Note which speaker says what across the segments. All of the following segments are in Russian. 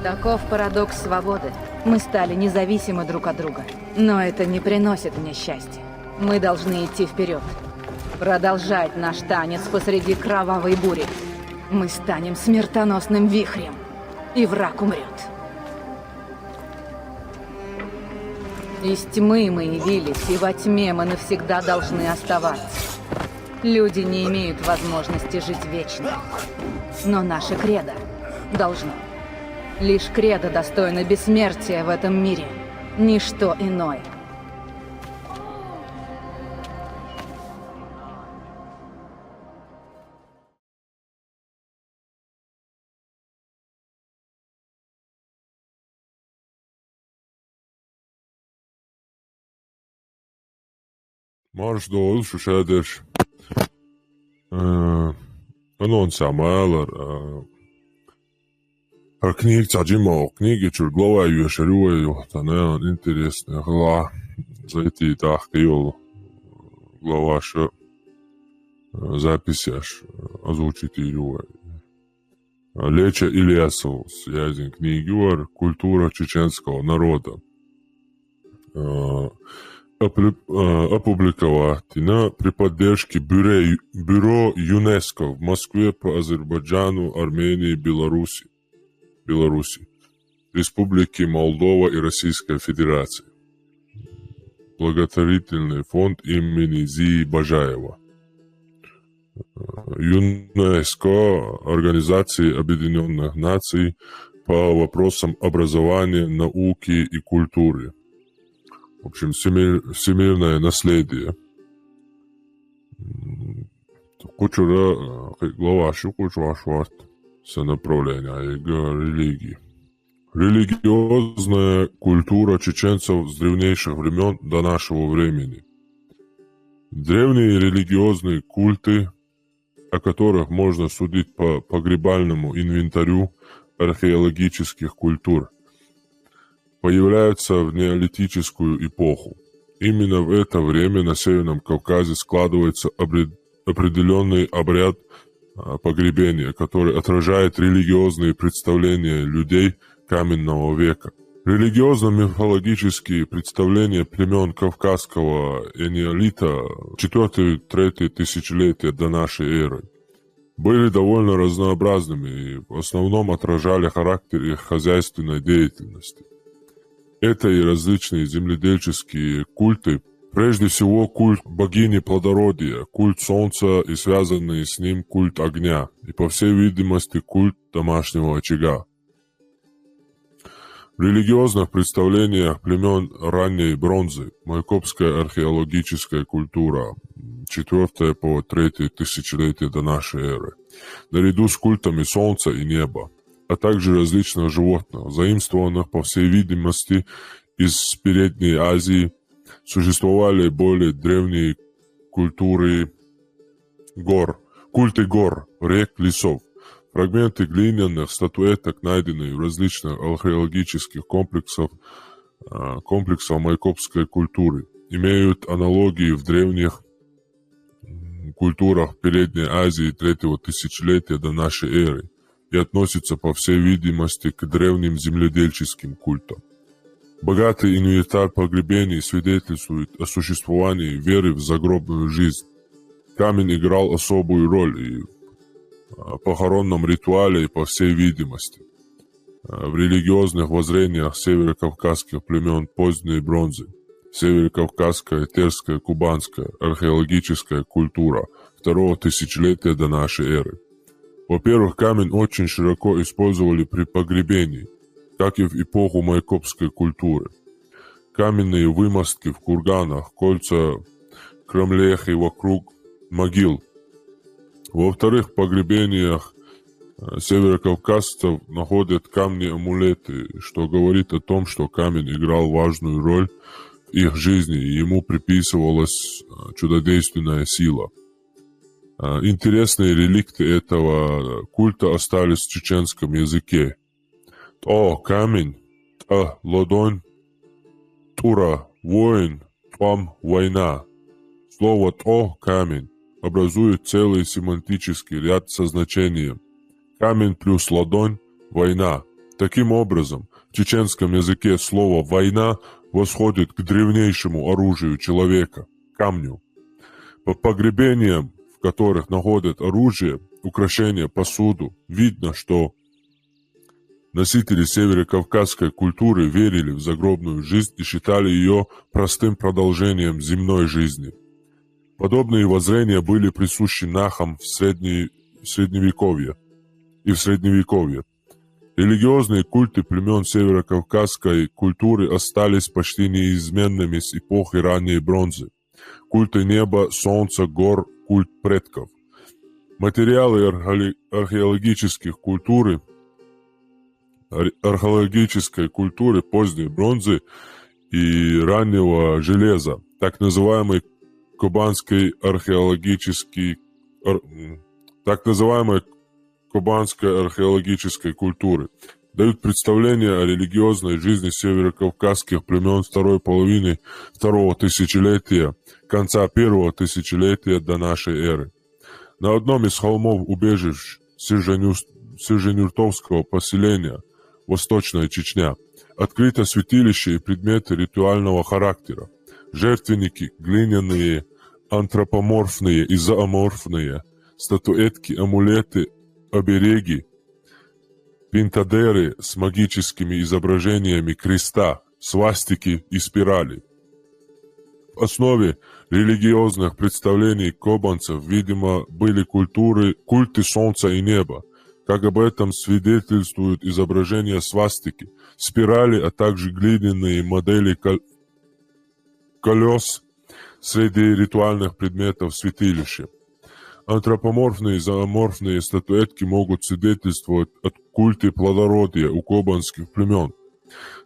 Speaker 1: Таков парадокс свободы. Мы стали независимы друг от друга. Но это не приносит мне счастья. Мы должны идти вперед. Продолжать наш танец посреди кровавой бури. Мы станем смертоносным вихрем. И враг умрет. Из тьмы мы явились, и во тьме мы навсегда должны оставаться. Люди не имеют возможности жить вечно. Но наше кредо должно. Лишь кредо достойно бессмертия в этом мире. Ничто иное.
Speaker 2: Marš Dolis šēdēš anonsāmēl ar книги Джимо, книги чургловающие рюю, та не интересная гла, зайти так киол глава что записяш озвучить рюю. Леча Ильясов, связан книги вар культура чеченского народа. Опубликована при поддержке Бюро ЮНЕСКО в Москве по Азербайджану, Армении и Беларуси, Республики Молдова и Российской Федерации. Благотворительный фонд имени Зии Бажаева. ЮНЕСКО – Организации Объединенных Наций по вопросам образования, науки и культуры. В общем, всемирное наследие. Кучура глава шукучвашват со направления религии. Религиозная культура чеченцев с древнейших времен до нашего времени. Древние религиозные культы, о которых можно судить по погребальному инвентарю археологических культур, появляются в неолитическую эпоху. Именно в это время на Северном Кавказе складывается определенный обряд погребения, который отражает религиозные представления людей каменного века. Религиозно-мифологические представления племен Кавказского энеолита 4-3 тысячелетия до нашей эры были довольно разнообразными и в основном отражали характер их хозяйственной деятельности. Это и различные земледельческие культы, прежде всего культ богини плодородия, культ солнца и связанный с ним культ огня, и по всей видимости культ домашнего очага. В религиозных представлениях племен ранней бронзы майкопская археологическая культура 4 по 3 тысячелетие до нашей эры, наряду с культами солнца и неба, а также различных животных, заимствованных, по всей видимости, из Передней Азии, существовали более древние культуры гор, культы гор, рек, лесов. Фрагменты глиняных статуэток, найденные в различных археологических комплексах майкопской культуры, имеют аналогии в древних культурах Передней Азии 3-го тысячелетия до нашей эры и относятся, по всей видимости, к древним земледельческим культам. Богатый инвентарь погребений свидетельствует о существовании веры в загробную жизнь. Камень играл особую роль и в похоронном ритуале, и по всей видимости. В религиозных воззрениях северокавказских племен поздней бронзы, северокавказская, терская, кубанская археологическая культура 2-го тысячелетия до нашей эры. Во-первых, камень очень широко использовали при погребении, как и в эпоху майкопской культуры. Каменные вымостки в курганах, кольца, кромлехи вокруг могил. Во-вторых, в погребениях северокавказцев находят камни-амулеты, что говорит о том, что камень играл важную роль в их жизни, и ему приписывалась чудодейственная сила. Интересные реликты этого культа остались в чеченском языке. О, камень, та, ладонь, тура, воин, твам, война. Слово «то» – камень образует целый семантический ряд со значением. Камень плюс ладонь – война. Таким образом, в чеченском языке слово «война» восходит к древнейшему оружию человека – камню. По погребениям, в которых находят оружие, украшения, посуду, видно, что носители северокавказской культуры верили в загробную жизнь и считали ее простым продолжением земной жизни. Подобные воззрения были присущи нахам в Средневековье. Религиозные культы племен северокавказской культуры остались почти неизменными с эпохи ранней бронзы. Культы неба, солнца, гор, культ предков. Материалы археологической культуры поздней бронзы и раннего железа, так называемой кубанской археологической культуры, дают представление о религиозной жизни северокавказских племен второй половины второго тысячелетия, конца первого тысячелетия до нашей эры. На одном из холмов убежищ Серженюртовского поселения, Восточная Чечня, открыто святилище и предметы ритуального характера. Жертвенники, глиняные, антропоморфные и зооморфные, статуэтки, амулеты, обереги, пентадеры с магическими изображениями креста, свастики и спирали. В основе религиозных представлений кобанцев, видимо, были культы солнца и неба, как об этом свидетельствуют изображения свастики, спирали, а также глиняные модели колес среди ритуальных предметов святилища. Антропоморфные и зооморфные статуэтки могут свидетельствовать о культе плодородия у кобанских племен.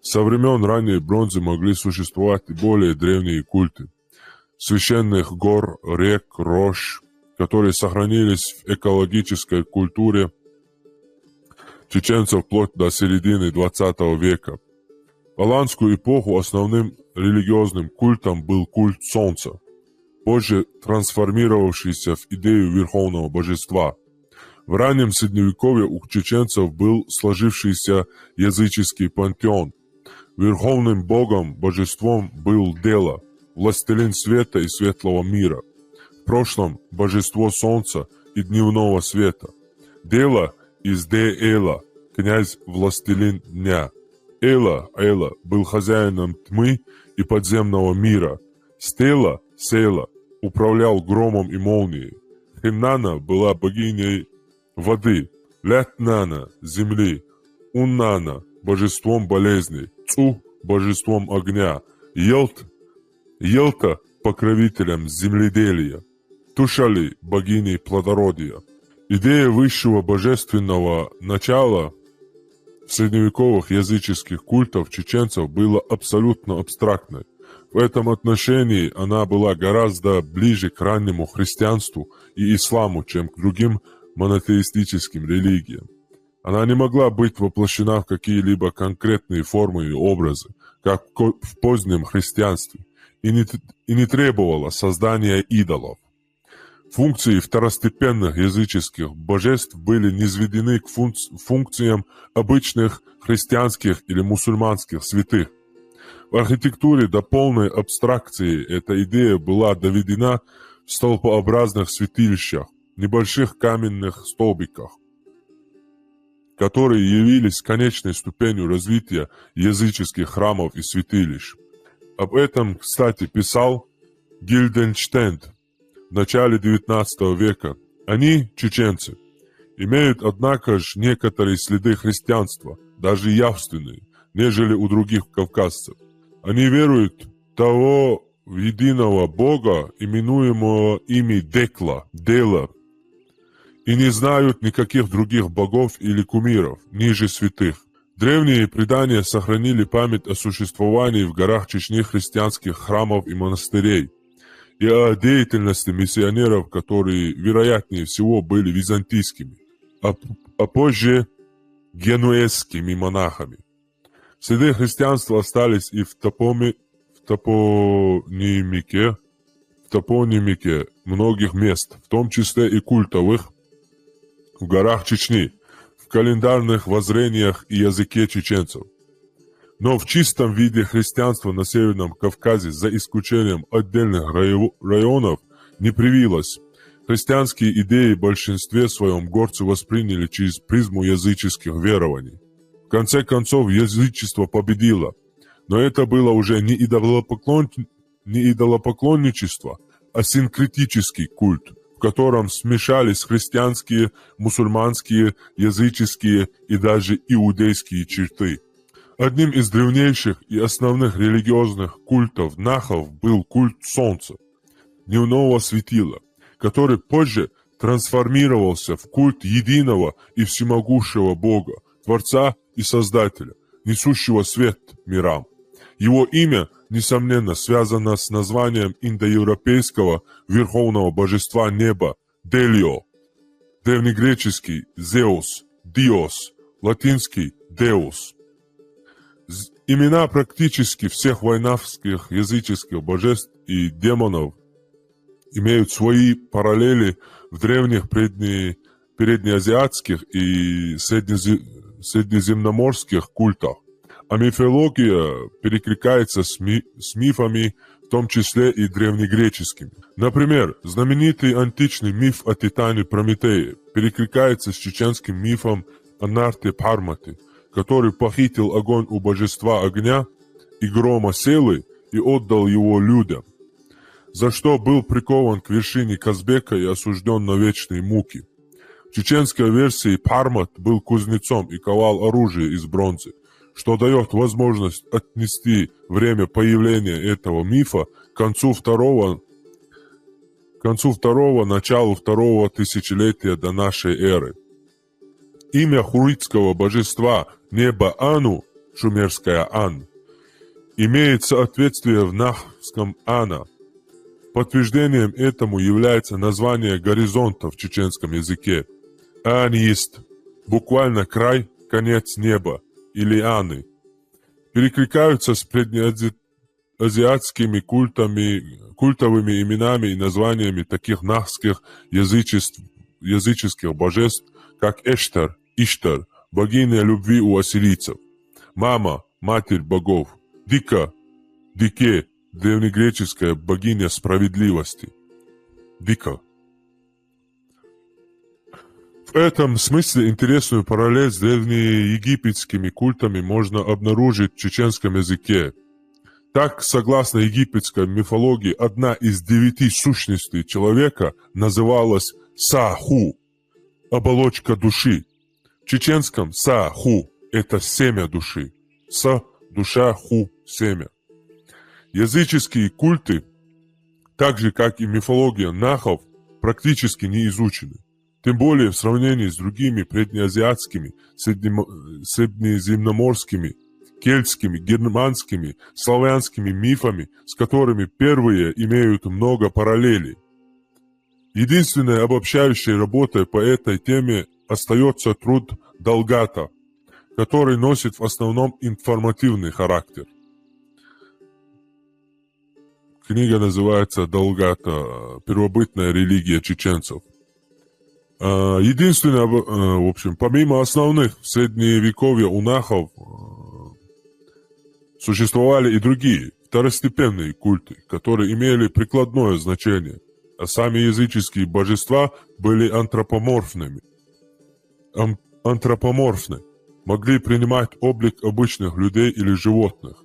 Speaker 2: Со времен ранней бронзы могли существовать и более древние культы священных гор, рек, рощ, которые сохранились в экологической культуре чеченцев вплоть до середины XX века. В аланскую эпоху основным религиозным культом был культ солнца, позже трансформировавшийся в идею верховного божества. В раннем средневековье у чеченцев был сложившийся языческий пантеон. Верховным богом, божеством был Дела, властелин света и светлого мира. В прошлом божество солнца и дневного света. Дела из Де-Эла, князь-властелин дня. Эла был хозяином тьмы и подземного мира. Стела, Села, управлял громом и молнией. Химнана была богиней воды, Лятнана – земли, Уннана – божеством болезней, Цу – божеством огня, Елта – покровителем земледелия, Тушали – богиней плодородия. Идея высшего божественного начала в средневековых языческих культов чеченцев была абсолютно абстрактной. В этом отношении она была гораздо ближе к раннему христианству и исламу, чем к другим монотеистическим религиям. Она не могла быть воплощена в какие-либо конкретные формы и образы, как в позднем христианстве, и не требовала создания идолов. Функции второстепенных языческих божеств были низведены к функциям обычных христианских или мусульманских святых. В архитектуре до полной абстракции эта идея была доведена в столпообразных святилищах, небольших каменных столбиках, которые явились конечной ступенью развития языческих храмов и святилищ. Об этом, кстати, писал Гильденштейн в начале XIX века. Они, чеченцы, имеют, однако же, некоторые следы христианства, даже явственные, нежели у других кавказцев. Они веруют в того единого Бога, именуемого ими Дела, и не знают никаких других богов или кумиров, ниже святых. Древние предания сохранили память о существовании в горах Чечни христианских храмов и монастырей, и о деятельности миссионеров, которые, вероятнее всего, были византийскими, а позже генуэзскими монахами. Следы христианства остались и в топонимике многих мест, в том числе и культовых, в горах Чечни, в календарных воззрениях и языке чеченцев. Но в чистом виде христианство на Северном Кавказе, за исключением отдельных районов, не привилось. Христианские идеи в большинстве своем горцы восприняли через призму языческих верований. В конце концов, язычество победило. Но это было уже не идолопоклонничество, а синкретический культ, в котором смешались христианские, мусульманские, языческие и даже иудейские черты. Одним из древнейших и основных религиозных культов нахов был культ солнца, дневного светила, который позже трансформировался в культ единого и всемогущего Бога, Творца и Создателя, несущего свет мирам. Его имя, несомненно, связано с названием индоевропейского верховного божества неба Делио, древнегреческий Зеус, Диос, латинский Деус. Имена практически всех войнавских языческих божеств и демонов имеют свои параллели в древних переднеазиатских и среднеземноморских культах, а мифология перекликается с мифами, в том числе и древнегреческими. Например, знаменитый античный миф о Титане Прометее перекликается с чеченским мифом о Нарте Пармате, который похитил огонь у божества огня и грома Селы и отдал его людям, за что был прикован к вершине Казбека и осужден на вечные муки. В чеченской версии Пармат был кузнецом и ковал оружие из бронзы, что дает возможность отнести время появления этого мифа к концу второго, началу второго тысячелетия до нашей эры. Имя хуритского божества неба Ану, шумерская Ан, имеет соответствие в нахском Ана. Подтверждением этому является название горизонта в чеченском языке. Анист, буквально край, конец неба, или Аны. Перекликаются с преднеазиатскими культовыми именами и названиями таких нахских языческих божеств, как Эштар, Иштар, богиня любви у ассирийцев, Мама, матерь богов, Дика, Дике, древнегреческая богиня справедливости. Дика. В этом смысле интересную параллель с древнеегипетскими культами можно обнаружить в чеченском языке. Так, согласно египетской мифологии, одна из 9 сущностей человека называлась Саху, оболочка души. В чеченском Саху – это семя души. Са – душа, ху – семя. Языческие культы, так же как и мифология нахов, практически не изучены. Тем более в сравнении с другими преднеазиатскими, среднеземноморскими, кельтскими, германскими, славянскими мифами, с которыми первые имеют много параллелей. Единственной обобщающей работой по этой теме остается труд Далгата, который носит в основном информативный характер. Книга называется «Далгата. Первобытная религия чеченцев». Единственное, в общем, помимо основных в средневековье у нахов существовали и другие второстепенные культы, которые имели прикладное значение, а сами языческие божества были антропоморфны, могли принимать облик обычных людей или животных,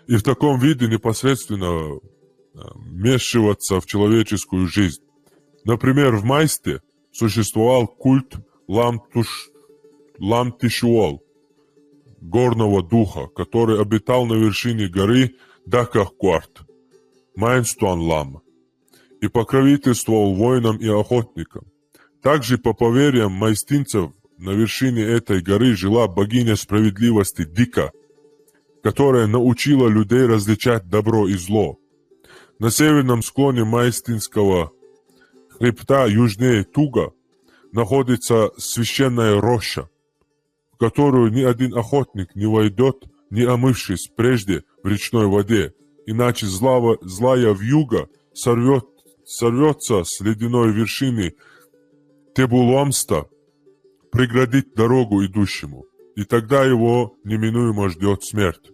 Speaker 2: и в таком виде непосредственно вмешиваться в человеческую жизнь. Например, в Майсте существовал культ Ламтишуол, горного духа, который обитал на вершине горы Дакахкуарт, Майнстуан-Лам, и покровительствовал воинам и охотникам. Также, по поверьям майстинцев, на вершине этой горы жила богиня справедливости Дика, которая научила людей различать добро и зло. На северном склоне майстинского хребта южнее Туга находится священная роща, в которую ни один охотник не войдет, не омывшись прежде в речной воде, иначе злая вьюга сорвется с ледяной вершины Тебуломста преградить дорогу идущему, и тогда его неминуемо ждет смерть.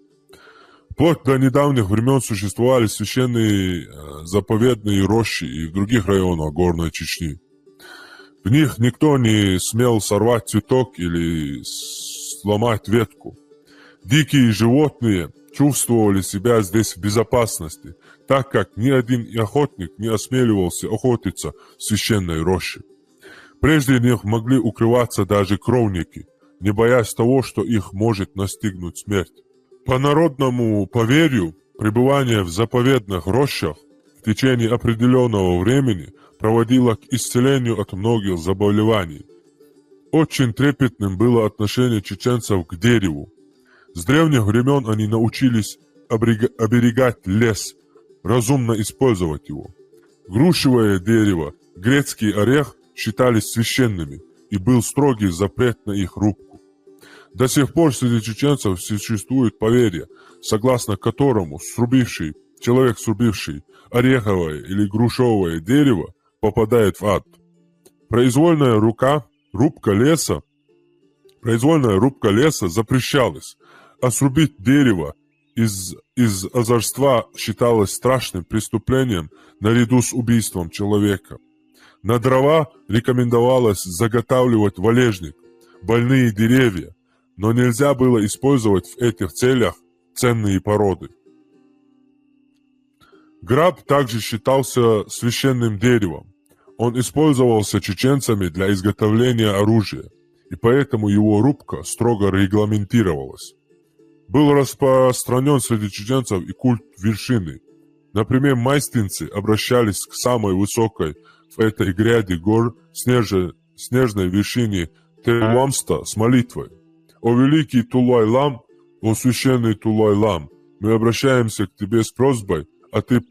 Speaker 2: Вплоть до недавних времен существовали священные заповедные рощи и в других районах горной Чечни. В них никто не смел сорвать цветок или сломать ветку. Дикие животные чувствовали себя здесь в безопасности, так как ни один охотник не осмеливался охотиться в священной роще. Прежде них могли укрываться даже кровники, не боясь того, что их может настигнуть смерть. По народному поверью, пребывание в заповедных рощах в течение определенного времени проводило к исцелению от многих заболеваний. Очень трепетным было отношение чеченцев к дереву. С древних времен они научились оберегать лес, разумно использовать его. Грушевое дерево, грецкий орех считались священными, и был строгий запрет на их рубку. До сих пор среди чеченцев существует поверье, согласно которому человек, срубивший ореховое или грушевое дерево, попадает в ад. Произвольная рубка леса запрещалась, а срубить дерево из озорства считалось страшным преступлением наряду с убийством человека. На дрова рекомендовалось заготавливать валежник, больные деревья, но нельзя было использовать в этих целях ценные породы. Граб также считался священным деревом. Он использовался чеченцами для изготовления оружия, и поэтому его рубка строго регламентировалась. Был распространен среди чеченцев и культ вершины. Например, майстинцы обращались к самой высокой в этой гряде гор снежной вершине Телуамста с молитвой: «О великий Тулай-Лам, о священный Тулай-Лам, мы обращаемся к тебе с просьбой, а ты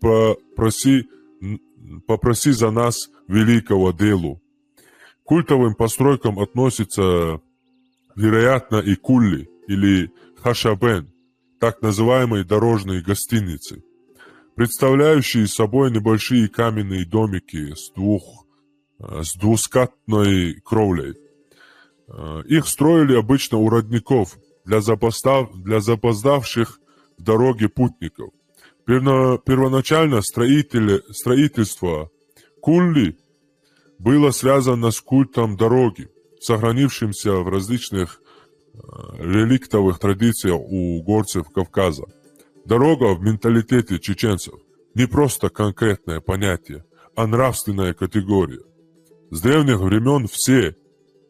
Speaker 2: попроси за нас великого Делу». К культовым постройкам относятся, вероятно, и кулли или хашабен, так называемые дорожные гостиницы, представляющие собой небольшие каменные домики с двускатной кровлей. Их строили обычно у родников для запоздавших в дороге путников. Первоначально строительство кулли было связано с культом дороги, сохранившимся в различных реликтовых традициях у горцев Кавказа. Дорога в менталитете чеченцев не просто конкретное понятие, а нравственная категория. С древних времен все,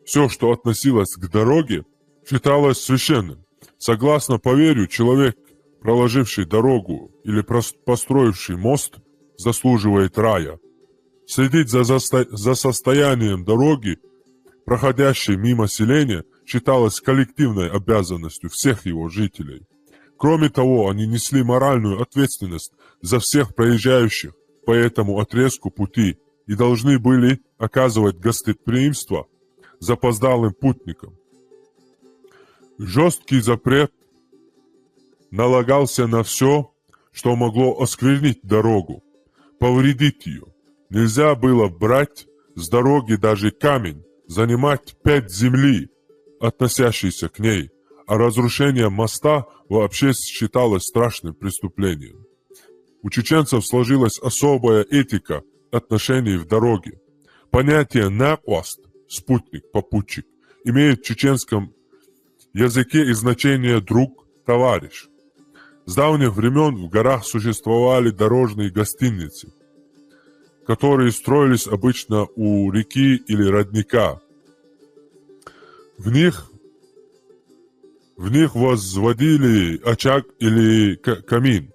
Speaker 2: что относилось к дороге, считалось священным. Согласно поверью, человек, проложивший дорогу или построивший мост, заслуживает рая. Следить за состоянием дороги, проходящей мимо селения, считалось коллективной обязанностью всех его жителей. Кроме того, они несли моральную ответственность за всех проезжающих по этому отрезку пути и должны были оказывать гостеприимство запоздалым путникам. Жесткий запрет налагался на все, что могло осквернить дорогу, повредить ее. Нельзя было брать с дороги даже камень, занимать 5 земли, относящейся к ней, а разрушение моста вообще считалось страшным преступлением. У чеченцев сложилась особая этика отношений в дороге. Понятие «накваст» – спутник, попутчик – имеет в чеченском языке и значение «друг», «товарищ». С давних времен в горах существовали дорожные гостиницы, которые строились обычно у реки или родника. В них возводили очаг или камин.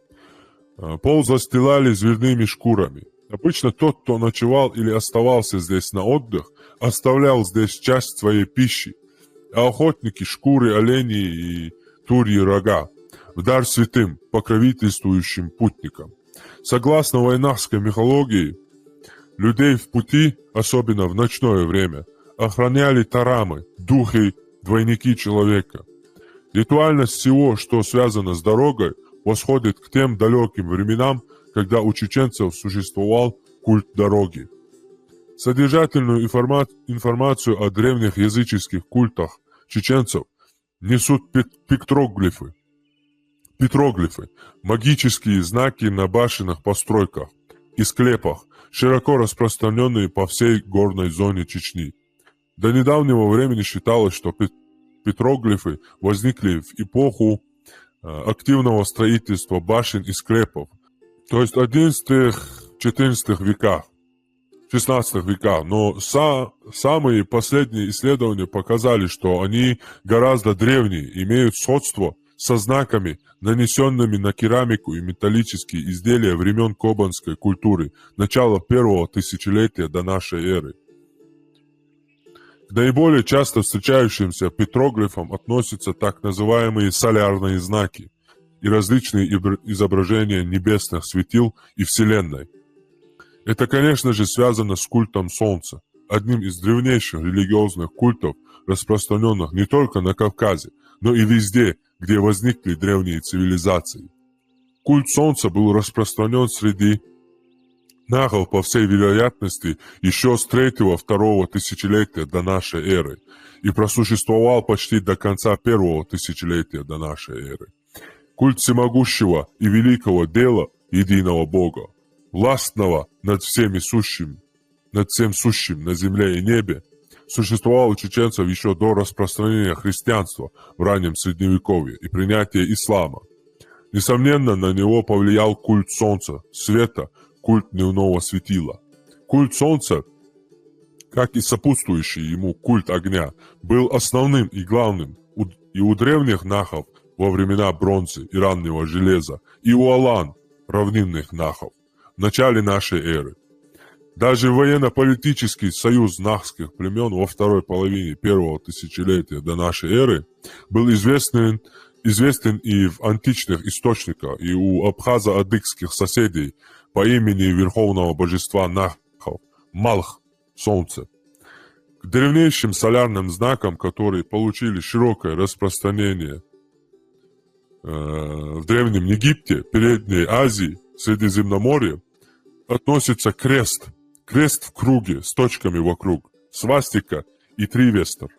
Speaker 2: Пол застилали звериными шкурами. Обычно тот, кто ночевал или оставался здесь на отдых, оставлял здесь часть своей пищи, а охотники – шкуры оленей и турьи рога в дар святым, покровительствующим путникам. Согласно вайнахской мифологии, людей в пути, особенно в ночное время, охраняли тарамы, духи, двойники человека. Ритуальность всего, что связано с дорогой, восходит к тем далеким временам, когда у чеченцев существовал культ дороги. Содержательную информацию о древних языческих культах чеченцев несут петроглифы, магические знаки на башенных постройках и склепах, широко распространенные по всей горной зоне Чечни. До недавнего времени считалось, что петроглифы возникли в эпоху активного строительства башен и склепов, то есть 11-14 веках, 16 веках, но самые последние исследования показали, что они гораздо древнее, имеют сходство со знаками, нанесенными на керамику и металлические изделия времен кобанской культуры начала первого тысячелетия до нашей эры. К наиболее часто встречающимся петроглифам относятся так называемые солярные знаки и различные изображения небесных светил и Вселенной. Это, конечно же, связано с культом Солнца, одним из древнейших религиозных культов, распространенных не только на Кавказе, но и везде, где возникли древние цивилизации. Культ Солнца был распространен среди нахов, по всей вероятности, еще с 3-2 тысячелетия до нашей эры и просуществовал почти до конца 1-го тысячелетия до нашей эры. Культ всемогущего и великого дела единого Бога, властного над всем сущим на земле и небе, существовал у чеченцев еще до распространения христианства в раннем Средневековье и принятия ислама. Несомненно, на него повлиял культ солнца, света, культ дневного светила. Культ солнца, как и сопутствующий ему культ огня, был основным и главным и у древних нахов во времена бронзы и раннего железа, и у алан, равнинных нахов, в начале нашей эры. Даже военно-политический союз нахских племен во второй половине 1-го тысячелетия до нашей эры был известен и в античных источниках, и у абхазо-адыгских соседей по имени верховного божества нахов Малх, солнце. К древнейшим солярным знакам, которые получили широкое распространение в Древнем Египте, Передней Азии, Средиземноморье, относится крест. Крест в круге с точками вокруг, свастика и тривестер.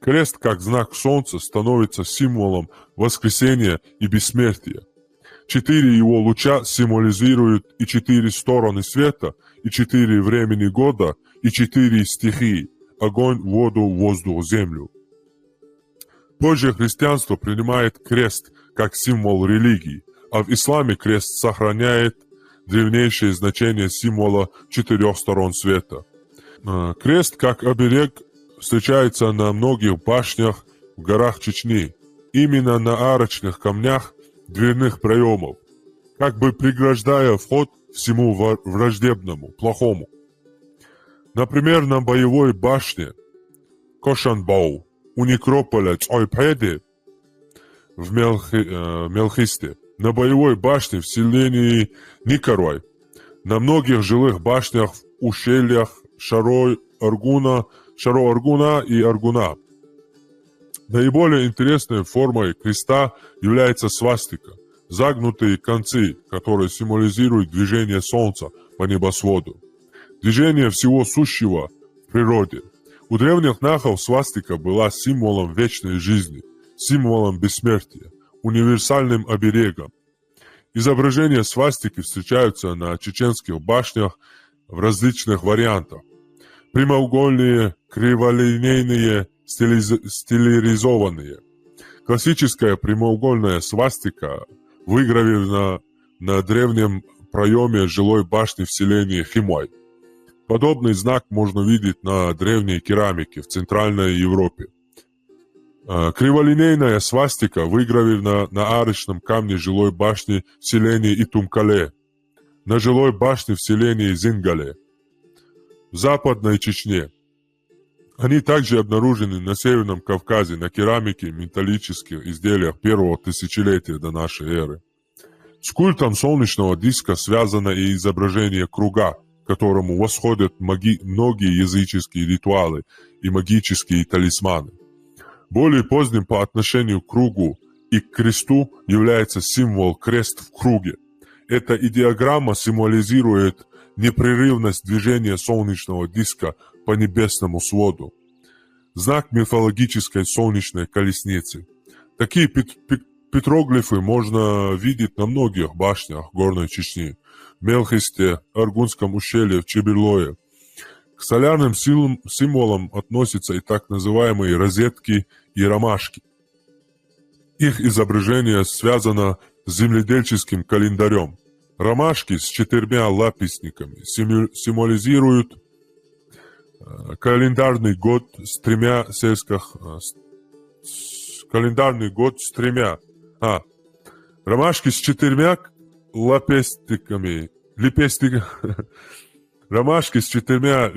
Speaker 2: Крест, как знак солнца, становится символом воскресения и бессмертия. 4 его луча символизируют и 4 стороны света, и 4 времени года, и 4 стихии – огонь, воду, воздух, землю. Позже христианство принимает крест как символ религии, а в исламе крест сохраняет древнейшее значение символа 4 сторон света. Крест как оберег встречается на многих башнях в горах Чечни, именно на арочных камнях дверных проемов, как бы преграждая вход всему враждебному, плохому. Например, на боевой башне Кошанбау у некрополя Цойпеди в Мелхисте, на боевой башне в селении Никорой, на многих жилых башнях в ущельях Шаро-Аргуна и Аргуна. Наиболее интересной формой креста является свастика, загнутые концы, которые символизируют движение солнца по небосводу, движение всего сущего в природе. У древних нахов свастика была символом вечной жизни, символом бессмертия, универсальным оберегом. Изображения свастики встречаются на чеченских башнях в различных вариантах. Прямоугольные, криволинейные, стилизованные. Классическая прямоугольная свастика выгравирована на древнем проеме жилой башни в селении Химой. Подобный знак можно видеть на древней керамике в Центральной Европе. Криволинейная свастика выгравирована на арочном камне жилой башни в селении Итумкале, на жилой башне в селении Зингале, в Западной Чечне. Они также обнаружены на Северном Кавказе на керамике и металлических изделиях 1-го тысячелетия до нашей эры. С культом солнечного диска связано и изображение круга, к которому восходят многие языческие ритуалы и магические талисманы. Более поздним по отношению к кругу и к кресту является символ крест в круге. Эта идеограмма символизирует непрерывность движения солнечного диска по небесному своду. Знак мифологической солнечной колесницы. Такие петроглифы можно видеть на многих башнях Горной Чечни, в Мелхисте, Аргунском ущелье, в Чеберлое. К солярным символам относятся и так называемые розетки и ромашки. Их изображение связано с земледельческим календарем. Ромашки с 4 лаписниками символизируют календарный год с тремя ромашки с 4 ромашки с 4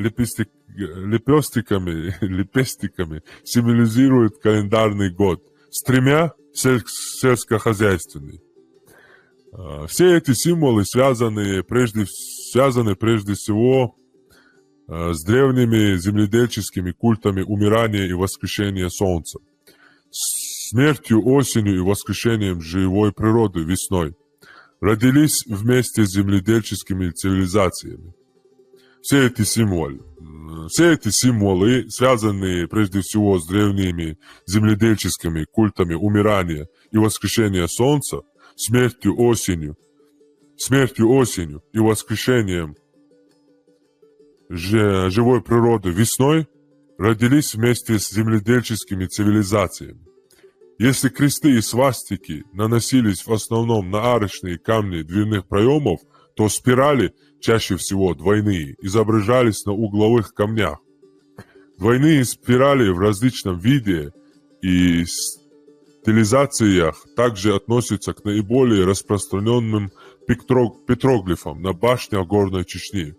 Speaker 2: лепестиками символизируют календарный год, с 3 сельскохозяйственный. Все эти символы связаны прежде всего с древними земледельческими культами умирания и воскрешения солнца, смертью осенью и воскрешением живой природы весной. Родились вместе с земледельческими цивилизациями. Все эти символы связаны прежде всего с древними земледельческими культами умирания и воскрешения солнца, смертью осенью и воскрешением живой природы весной, родились вместе с земледельческими цивилизациями. Если кресты и свастики наносились в основном на арочные камни дверных проемов, то спирали, чаще всего двойные, изображались на угловых камнях. Двойные спирали в различном виде и стилизациях также относятся к наиболее распространенным петроглифам на башнях Горной Чечни.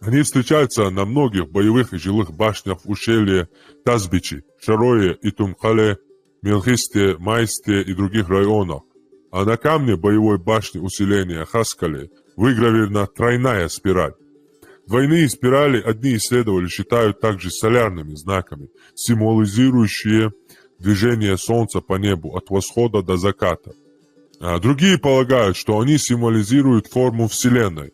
Speaker 2: Они встречаются на многих боевых и жилых башнях в ущелье Тазбичи, Шарое и Тумхале, Мелхисте, Майсте и других районах. А на камне боевой башни усиления Хаскале выгравирована тройная спираль. Двойные спирали одни исследователи считают также солярными знаками, символизирующие движение Солнца по небу от восхода до заката. А другие полагают, что они символизируют форму Вселенной.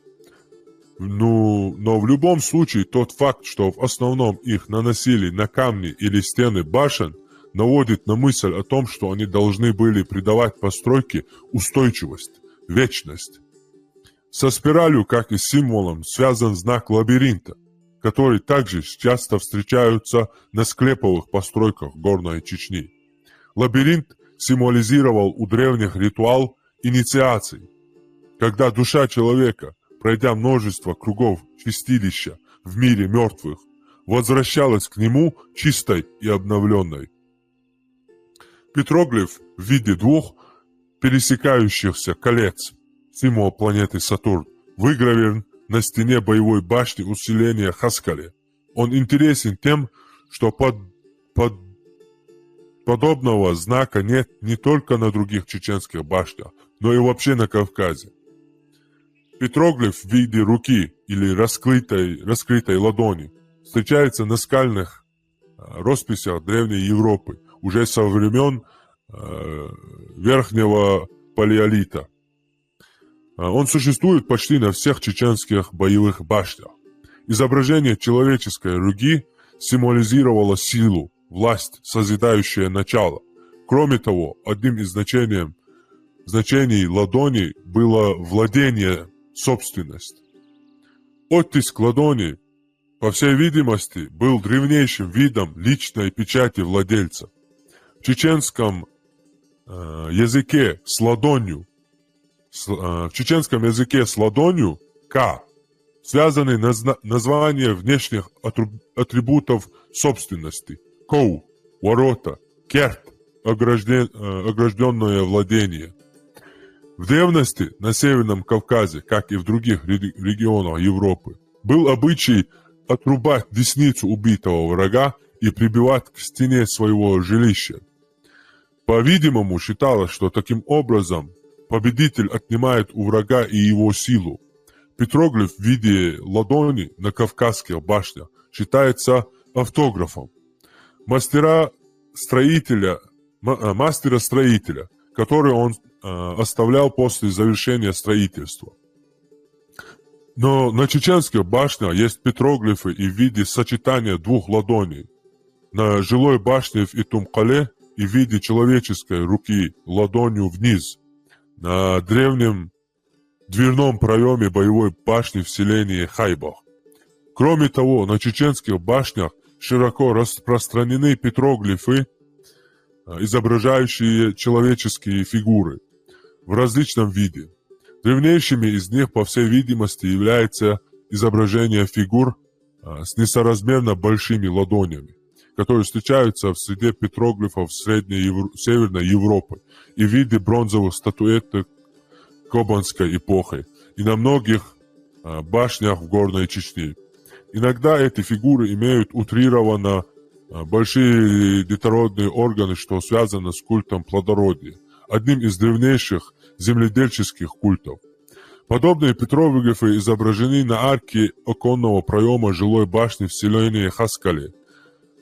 Speaker 2: Но в любом случае тот факт, что в основном их наносили на камни или стены башен, наводит на мысль о том, что они должны были придавать постройке устойчивость, вечность. Со спиралью, как и с символом, связан знак лабиринта, который также часто встречаются на склеповых постройках Горной Чечни. Лабиринт символизировал у древних ритуал инициации, когда душа человека, пройдя множество кругов чистилища в мире мертвых, возвращалась к нему чистой и обновленной. Петроглиф в виде 2 пересекающихся колец, символ планеты Сатурн, выгравирован на стене боевой башни усиления Хаскале. Он интересен тем, что подобного знака нет не только на других чеченских башнях, но и вообще на Кавказе. Петроглиф в виде руки или раскрытой ладони встречается на скальных росписях Древней Европы уже со времен Верхнего Палеолита. Он существует почти на всех чеченских боевых башнях. Изображение человеческой руки символизировало силу, власть, созидающее начало. Кроме того, одним из значений ладони было владение, собственность. Оттиск ладони, по всей видимости, был древнейшим видом личной печати владельца. В чеченском языке с ладонью «ка» связаны названия внешних атрибутов собственности: «коу» – ворота, «керт» – огражденное владение. В древности на Северном Кавказе, как и в других регионах Европы, был обычай отрубать десницу убитого врага и прибивать к стене своего жилища. По-видимому, считалось, что таким образом победитель отнимает у врага и его силу. Петроглиф в виде ладони на кавказских башнях считается автографом мастера-строителя, который он оставлял после завершения строительства. Но на чеченских башнях есть петроглифы и в виде сочетания двух ладоней. На жилой башне в Итумкале и в виде человеческой руки ладонью вниз. На древнем дверном проеме боевой башни в селении Хайбах. Кроме того, на чеченских башнях широко распространены петроглифы, изображающие человеческие фигуры в различном виде. Древнейшими из них, по всей видимости, является изображение фигур с несоразмерно большими ладонями, которые встречаются в среде петроглифов Северной Европы и в виде бронзовых статуэток Кобанской эпохи и на многих башнях в Горной Чечне. Иногда эти фигуры имеют утрированно большие детородные органы, что связано с культом плодородия, одним из древнейших земледельческих культов. Подобные петроглифы изображены на арке оконного проема жилой башни в селении Хаскале,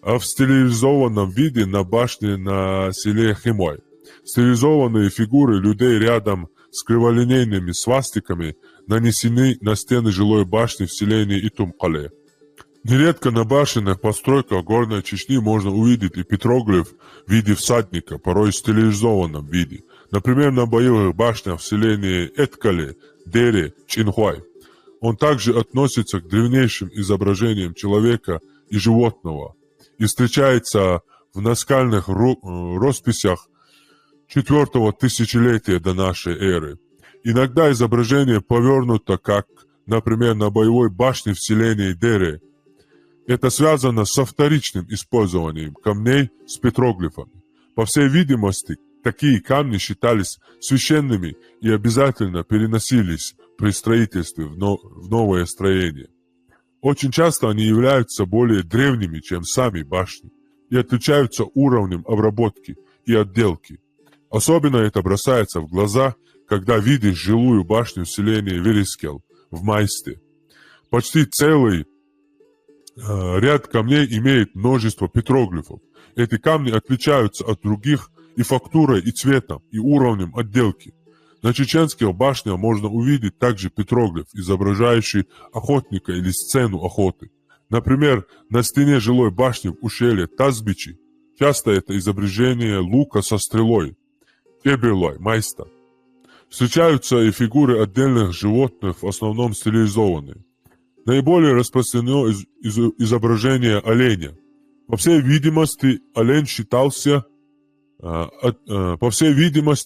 Speaker 2: а в стилизованном виде на башне на селе Химой. Стилизованные фигуры людей рядом с криволинейными свастиками нанесены на стены жилой башни в селении Итумкале. Нередко на башенных постройках Горной Чечни можно увидеть и петроглиф в виде всадника, порой в стилизованном виде. Например, на боевых башнях в селении Эткале, Дере, Чинхуай. Он также относится к древнейшим изображениям человека и животного и встречается в наскальных росписях 4-го тысячелетия до нашей эры. Иногда изображение повернуто, как, например, на боевой башне в селении Дере. Это связано со вторичным использованием камней с петроглифами. По всей видимости, такие камни считались священными и обязательно переносились при строительстве в новое строение. Очень часто они являются более древними, чем сами башни, и отличаются уровнем обработки и отделки. Особенно это бросается в глаза, когда видишь жилую башню в селении Верескел в Майсте. Почти целый ряд камней имеет множество петроглифов. Эти камни отличаются от других и фактурой, и цветом, и уровнем отделки. На чеченских башнях можно увидеть также петроглиф, изображающий охотника или сцену охоты. Например, на стене жилой башни в ущелье Тазбичи часто это изображение лука со стрелой, кеберлой, майста. Встречаются и фигуры отдельных животных, в основном стилизованные. Наиболее распространено изображение оленя. По всей видимости,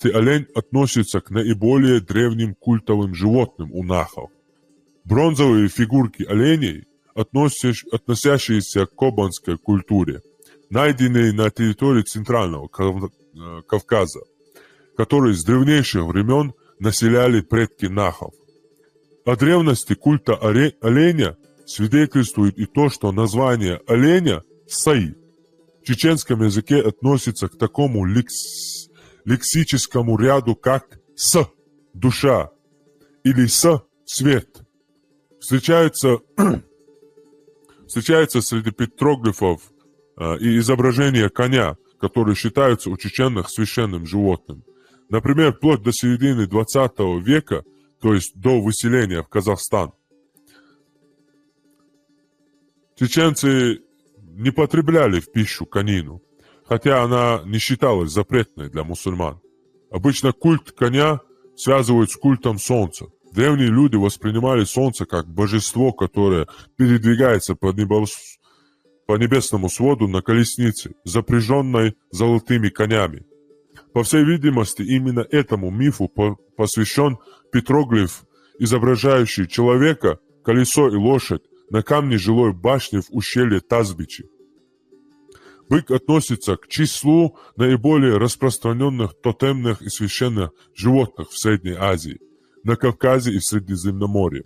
Speaker 2: олень относится к наиболее древним культовым животным у нахов. Бронзовые фигурки оленей, относящиеся к кобанской культуре, найденные на территории Центрального Кавказа, которые с древнейших времен населяли предки нахов. О древности культа оленя свидетельствует и то, что название оленя – саи. В чеченском языке относится к такому лексическому ряду, как «с» – душа или «с» – свет. Встречается среди петроглифов и изображения коня, которые считаются у чеченных священным животным. Например, вплоть до середины 20 века, то есть до выселения в Казахстан, чеченцы не потребляли в пищу конину, хотя она не считалась запретной для мусульман. Обычно культ коня связывают с культом солнца. Древние люди воспринимали солнце как божество, которое передвигается по небесному своду на колеснице, запряженной золотыми конями. По всей видимости, именно этому мифу посвящен петроглиф, изображающий человека, колесо и лошадь на камне жилой башни в ущелье Тазбичи. Бык относится к числу наиболее распространенных тотемных и священных животных в Средней Азии, на Кавказе и в Средиземноморье.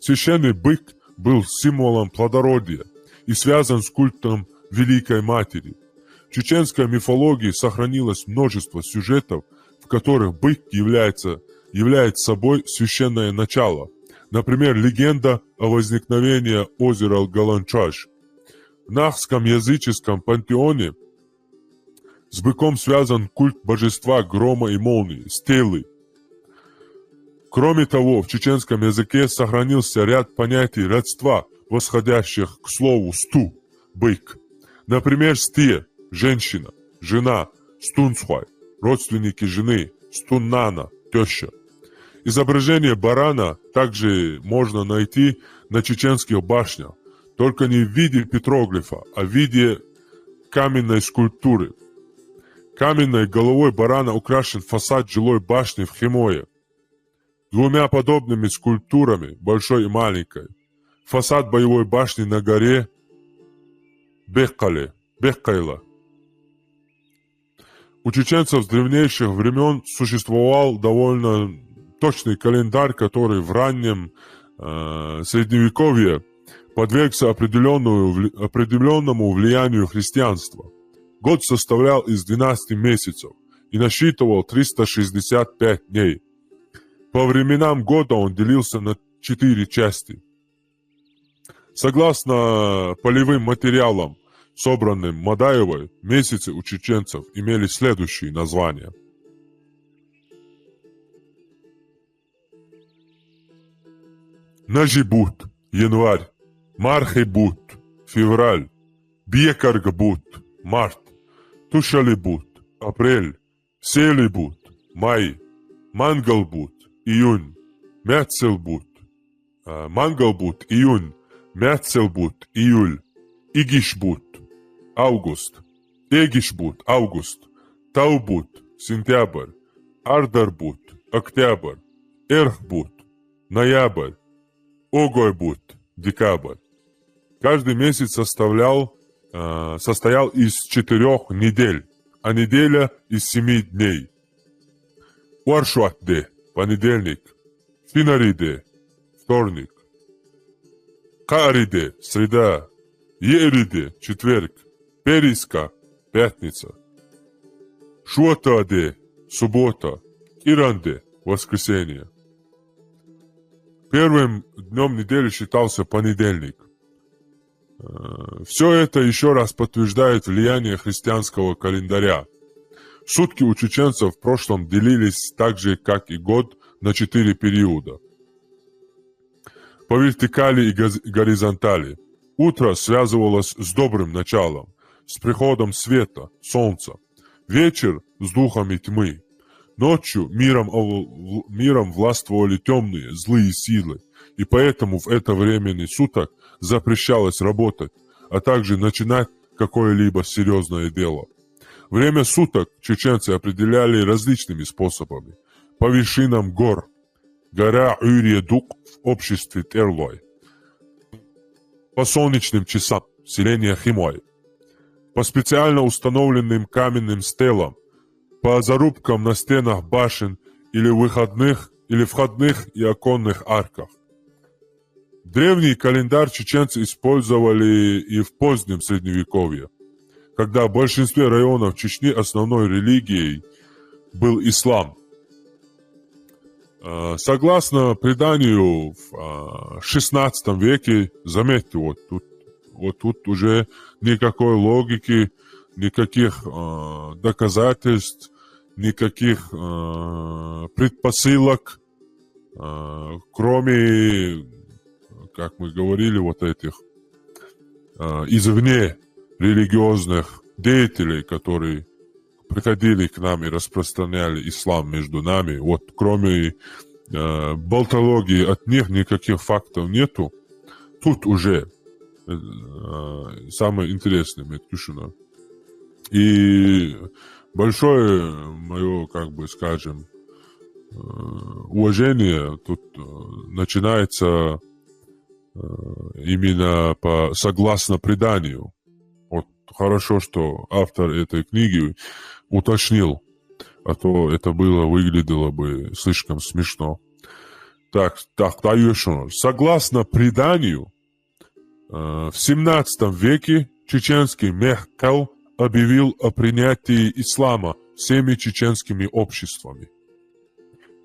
Speaker 2: Священный бык был символом плодородия и связан с культом Великой Матери. В чеченской мифологии сохранилось множество сюжетов, в которых бык является собой священное начало. Например, легенда о возникновении озера Галанчаш. В нахском языческом пантеоне с быком связан культ божества грома и молнии, стелы. Кроме того, в чеченском языке сохранился ряд понятий родства, восходящих к слову «сту» – «бык». Например, «сте» – «женщина», «жена», «стунцхуай» – родственники жены, «стуннана» – «теща». Изображение барана также можно найти на чеченских башнях, только не в виде петроглифа, а в виде каменной скульптуры. Каменной головой барана украшен фасад жилой башни в Хемое. Двумя подобными скульптурами, большой и маленькой. Фасад боевой башни на горе Бехкайла. У чеченцев с древнейших времен существовал довольно точный календарь, который в раннем Средневековье подвергся определенному влиянию христианства. Год составлял из 12 месяцев и насчитывал 365 дней. По временам года он делился на 4 части. Согласно полевым материалам, собранным Мадаевой, месяцы у чеченцев имели следующие названия. Нажибут – январь, Мархибут – февраль, Бекаргбут – март, Тушалибут – апрель, Селибут – май, Мангалбут – июнь, Мяцелбут – июнь, Мяцелбут – июль, Игишбут – август, Эгишбут – август, Таубут – сентябрь, Ардарбут – октябрь, Эрхбут – ноябрь, Огойбут – декабрь. Каждый месяц состоял из 4 недель, а неделя из 7 дней. Уаршуатде – понедельник, Финариде – вторник, Каариде – среда, Ериде – четверг, Периска – пятница, Шуатаде – суббота, Иранде – воскресенье. Первым днем недели считался понедельник. Все это еще раз подтверждает влияние христианского календаря. Сутки у чеченцев в прошлом делились так же, как и год, на 4 периода. По вертикали и горизонтали. Утро связывалось с добрым началом, с приходом света, солнца. Вечер с духами тьмы. Ночью миром властвовали темные, злые силы, и поэтому в это время суток запрещалось работать, а также начинать какое-либо серьезное дело. Время суток чеченцы определяли различными способами. По вершинам гор, гора Юрьедук в обществе Терлой, по солнечным часам селения Химой, по специально установленным каменным стелам, по зарубкам на стенах башен или входных и оконных арках. Древний календарь чеченцы использовали и в позднем Средневековье, когда в большинстве районов Чечни основной религией был ислам. Согласно преданию, в XVI веке, заметьте, вот тут уже никакой логики, никаких доказательств, никаких предпосылок, кроме, как мы говорили, вот этих извне религиозных деятелей, которые приходили к нам и распространяли ислам между нами. Вот кроме болтологии от них никаких фактов нету. Тут уже самое интересное, Меткюшина. И большое мое, как бы скажем, уважение тут начинается именно согласно преданию. Вот хорошо, что автор этой книги уточнил, а то это выглядело бы слишком смешно. Так, дальше. Согласно преданию, в 17 веке чеченский Мехкал объявил о принятии ислама всеми чеченскими обществами,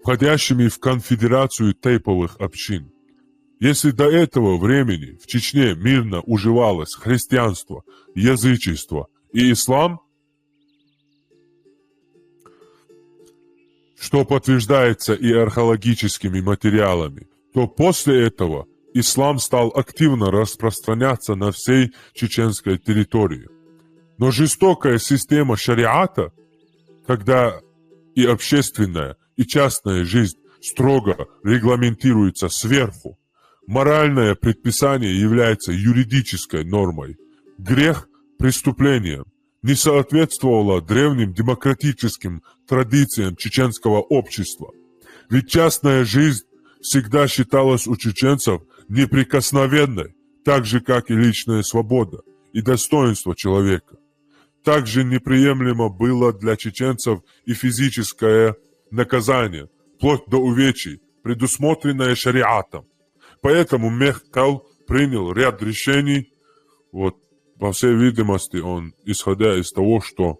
Speaker 2: входящими в конфедерацию тейповых общин. Если до этого времени в Чечне мирно уживалось христианство, язычество и ислам, в что подтверждается и археологическими материалами, то после этого ислам стал активно распространяться на всей чеченской территории. Но жестокая система шариата, когда и общественная, и частная жизнь строго регламентируется сверху, моральное предписание является юридической нормой. Грех преступлением не соответствовало древним демократическим традициям чеченского общества. Ведь частная жизнь всегда считалась у чеченцев неприкосновенной, так же, как и личная свобода и достоинство человека. Также неприемлемо было для чеченцев и физическое наказание, вплоть до увечий, предусмотренное шариатом. Поэтому Мехкал принял ряд решений, по всей видимости, он, исходя из того, что,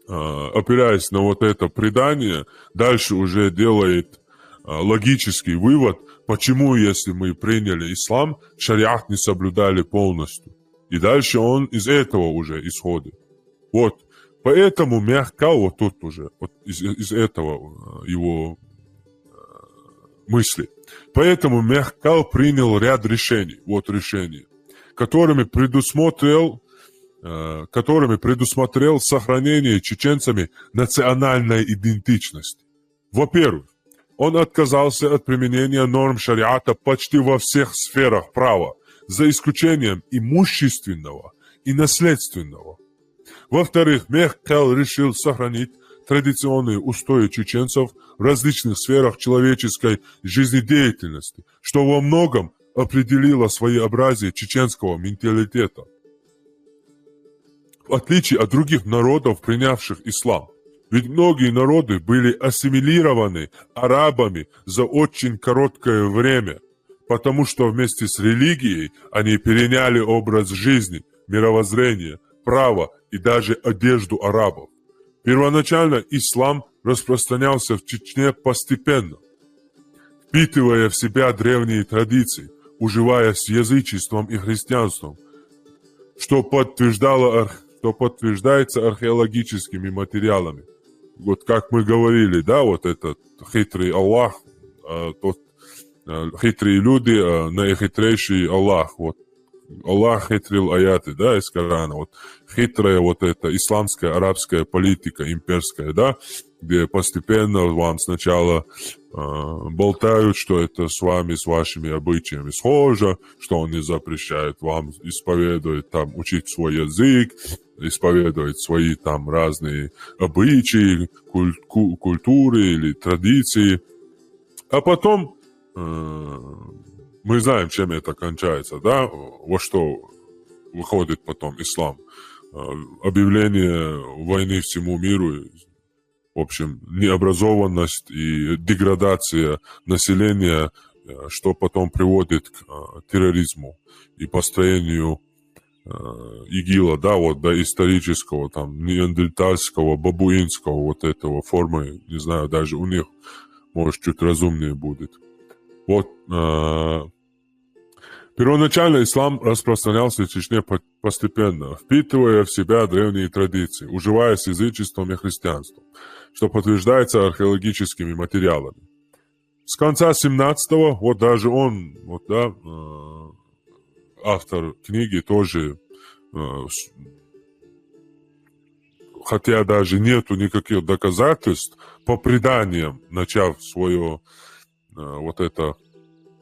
Speaker 2: опираясь на это предание, дальше уже делает логический вывод, почему, если мы приняли ислам, шариат не соблюдали полностью. И дальше он из этого уже исходит. Поэтому Мехкал, тут уже, из этого его мысли. Поэтому Мехкал принял ряд решений, решения, которыми предусмотрел сохранение чеченцами национальной идентичности. Во-первых, он отказался от применения норм шариата почти во всех сферах права, за исключением имущественного и наследственного. Во-вторых, Мехкал решил сохранить традиционные устои чеченцев в различных сферах человеческой жизнедеятельности, что во многом определило своеобразие чеченского менталитета. В отличие от других народов, принявших ислам, ведь многие народы были ассимилированы арабами за очень короткое время, потому что вместе с религией они переняли образ жизни, мировоззрение, право и даже одежду арабов. Первоначально ислам распространялся в Чечне постепенно, впитывая в себя древние традиции, уживаясь с язычеством и христианством, что подтверждается археологическими материалами. Как мы говорили, этот хитрый Аллах, хитрые люди, наихитрейший Аллах. Аллах хитрил аяты, из Корана. Хитрая эта исламская, арабская политика, имперская, где постепенно вам сначала болтают, что это с вами, с вашими обычаями схоже, что он не запрещает вам исповедовать, учить свой язык, исповедовать свои разные обычаи, культуры или традиции. А потом мы знаем, чем это кончается, во что выходит потом ислам. Объявление войны всему миру, в общем, необразованность и деградация населения, что потом приводит к терроризму и построению ИГИЛа, до исторического, неандертальского, бабуинского, этого формы, не знаю, даже у них, может, чуть разумнее будет. Первоначально ислам распространялся в Чечне постепенно, впитывая в себя древние традиции, уживаясь с язычеством и христианством, что подтверждается археологическими материалами. С конца 17-го, даже он, автор книги тоже, хотя даже нету никаких доказательств, по преданиям, начав свое это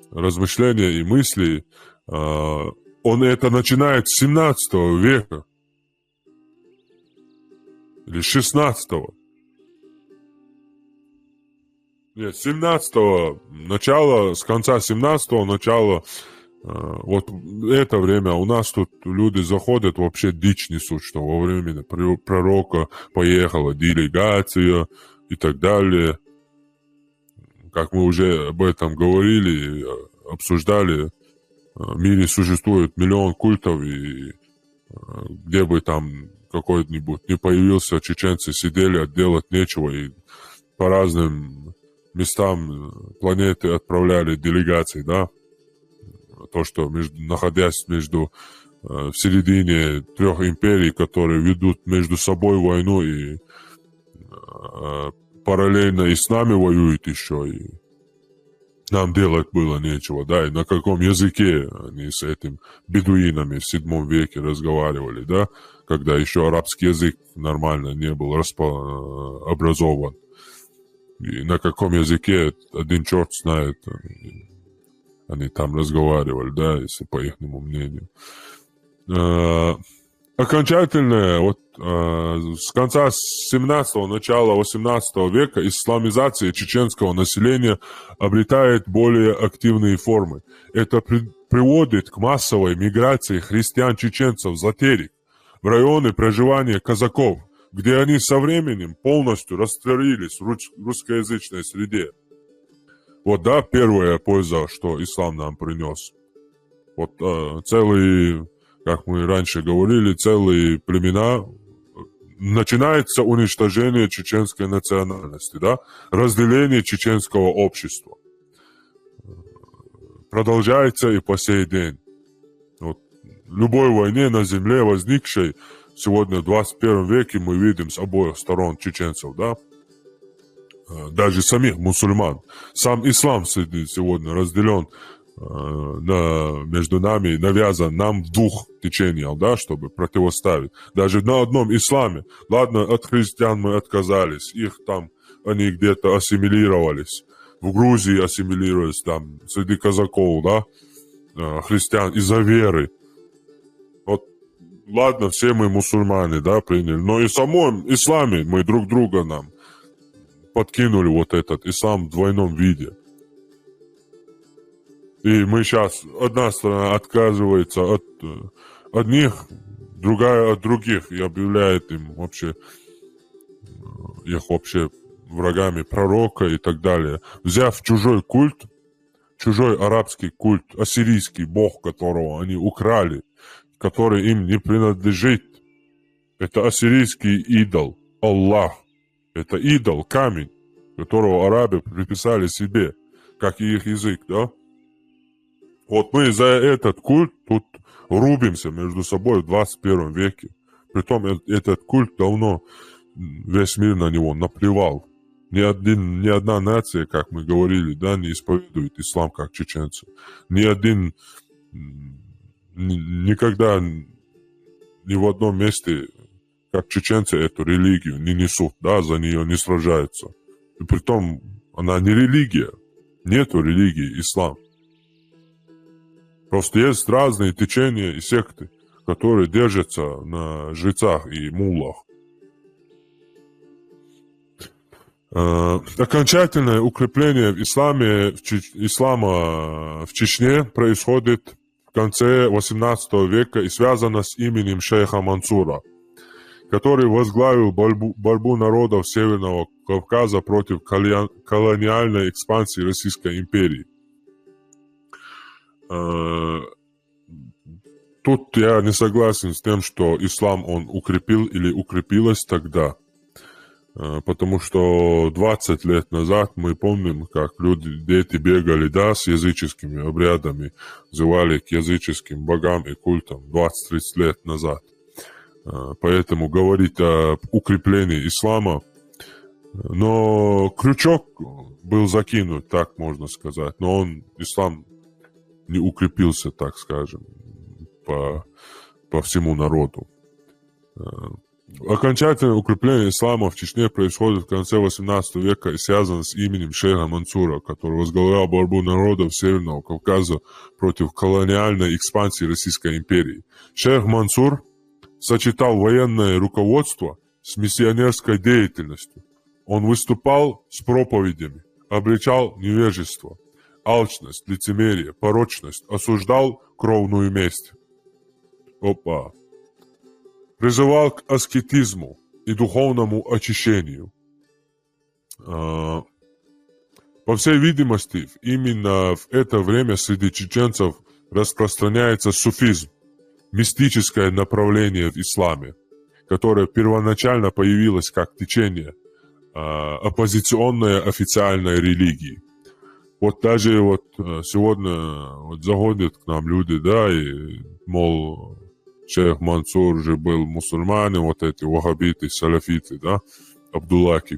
Speaker 2: размышления и мысли, он это начинает с 17 века или 16-го. Нет, 17-го начала, с конца 17-го начала, это время у нас тут люди заходят, вообще дичь несут, что во время пророка поехала делегация и так далее. Как мы уже об этом говорили, обсуждали, в мире существует миллион культов, и где бы какой-нибудь не появился, чеченцы сидели, делать нечего, и по разным местам планеты отправляли делегации, То, что находясь в середине трех империй, которые ведут между собой войну и параллельно и с нами воюют еще, и нам делать было нечего, да, и на каком языке они с этим бедуинами в 7 веке разговаривали, да, когда еще арабский язык нормально не был образован. И на каком языке один черт знает, они там разговаривали, да, если по их мнению. Окончательная, вот с конца 17-го, начала 18 века исламизация чеченского населения обретает более активные формы. Это приводит к массовой миграции христиан-чеченцев за Терек в районы проживания казаков, где они со временем полностью растворились в русскоязычной среде. Вот, да, первая польза, что ислам нам принес. Вот целые, как мы раньше говорили, целые племена, начинается уничтожение чеченской национальности, да, разделение чеченского общества. Продолжается и по сей день. Вот, любой войне на земле, возникшей сегодня в 21 веке, мы видим с обоих сторон чеченцев, да, даже самих мусульман. Сам ислам сегодня разделен между нами, навязан нам в 2 течениях, да, чтобы противоставить. Даже на одном исламе. Ладно, от христиан мы отказались, их там, они где-то ассимилировались. В Грузии ассимилировались, там, среди казаков, да, христиан из-за веры. Вот, ладно, все мы мусульмане, да, приняли, но и в самом исламе мы друг друга нам подкинули вот этот ислам в двойном виде. И мы сейчас, одна сторона отказывается от одних, другая от других, и объявляет им вообще, их вообще врагами пророка и так далее. Взяв чужой культ, чужой арабский культ, ассирийский бог, которого они украли, который им не принадлежит, это ассирийский идол, Аллах. Это идол, камень, которого арабы приписали себе, как и их язык, да? Вот мы за этот культ тут рубимся между собой в 21 веке. Притом этот культ давно весь мир на него наплевал. Ни одна нация, как мы говорили, да, не исповедует ислам, как чеченцы. Никогда ни в одном месте, как чеченцы, эту религию не несут, да, за нее не сражаются. И притом она не религия. Нету религии ислам. Просто есть разные течения и секты, которые держатся на жрецах и муллах. Окончательное укрепление ислама в Чечне происходит в конце 18 века и связано с именем шейха Мансура, который возглавил борьбу народов Северного Кавказа против колониальной экспансии Российской империи. Тут я не согласен с тем, что ислам он укрепил или укрепилась тогда. Потому что 20 лет назад мы помним, как дети бегали, да, с языческими обрядами, взывали к языческим богам и культам 20-30 лет назад. Поэтому говорить о укреплении ислама, но крючок был закинут, так можно сказать, но ислам не укрепился, так скажем, по всему народу. Окончательное укрепление ислама в Чечне происходит в конце 18 века и связано с именем шейха Мансура, который возглавлял борьбу народов Северного Кавказа против колониальной экспансии Российской империи. Шейх Мансур сочетал военное руководство с миссионерской деятельностью. Он выступал с проповедями, обличал невежество, алчность, лицемерие, порочность, осуждал кровную месть. Призывал к аскетизму и духовному очищению. По всей видимости, именно в это время среди чеченцев распространяется суфизм, мистическое направление в исламе, которое первоначально появилось как течение оппозиционной официальной религии. Вот даже вот сегодня вот заходят к нам люди, да, и, мол, шейх Мансур же был мусульманин, вот эти ваххабиты, салафиты, да, абдуллаки,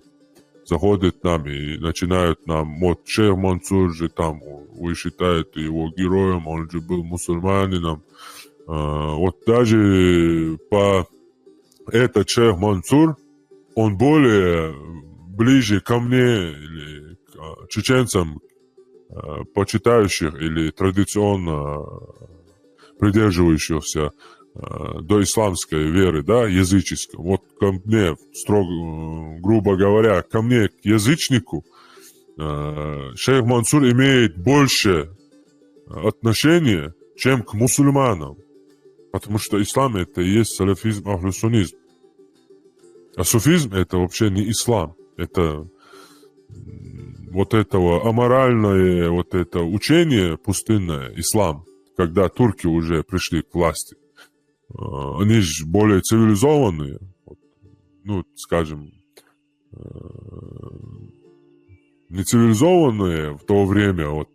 Speaker 2: заходят нам и начинают нам, вот шейх Мансур же там, вы считаете его героем, он же был мусульманином. Вот даже по этот шейх Мансур, он более ближе ко мне или к чеченцам, почитающих или традиционно придерживающихся до исламской веры, да, языческой. Вот ко мне, строго, грубо говоря, ко мне, к язычнику, шейх Мансур имеет больше отношения, чем к мусульманам. Потому что ислам это и есть салафизм, ахлюсунизм. А суфизм это вообще не ислам. Это вот этого аморальное вот это учение пустынное, ислам, когда турки уже пришли к власти. Они же более цивилизованные, ну, скажем, не цивилизованные в то время, вот,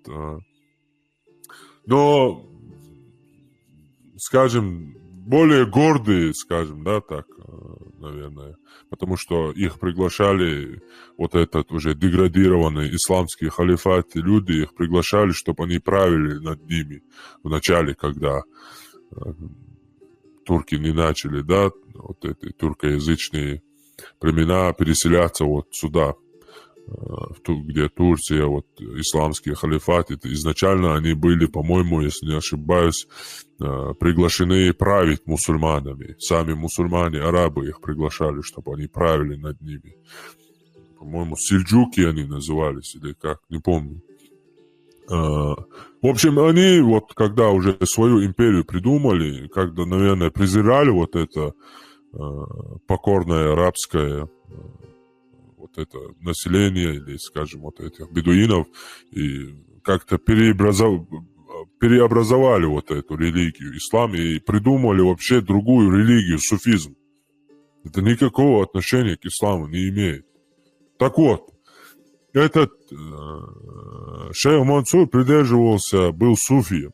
Speaker 2: но, скажем, более гордые, скажем, да, так, наверное, потому что их приглашали, вот этот уже деградированный исламский халифат, люди их приглашали, чтобы они правили над ними в начале, когда турки не начали, да, вот эти туркоязычные племена переселяться вот сюда, где Турция, вот исламские халифаты. Изначально они были, по-моему, если не ошибаюсь, приглашены править мусульманами. Сами мусульмане, арабы их приглашали, чтобы они правили над ними. По-моему, сельджуки они назывались, или как, не помню. В общем, они вот когда уже свою империю придумали, когда, наверное, презирали вот это покорное арабское вот это население, или, скажем, вот этих бедуинов, и как-то переобразовали вот эту религию, ислам, и придумали вообще другую религию, суфизм. Это никакого отношения к исламу не имеет. Так вот, этот шейх Мансур был суфием,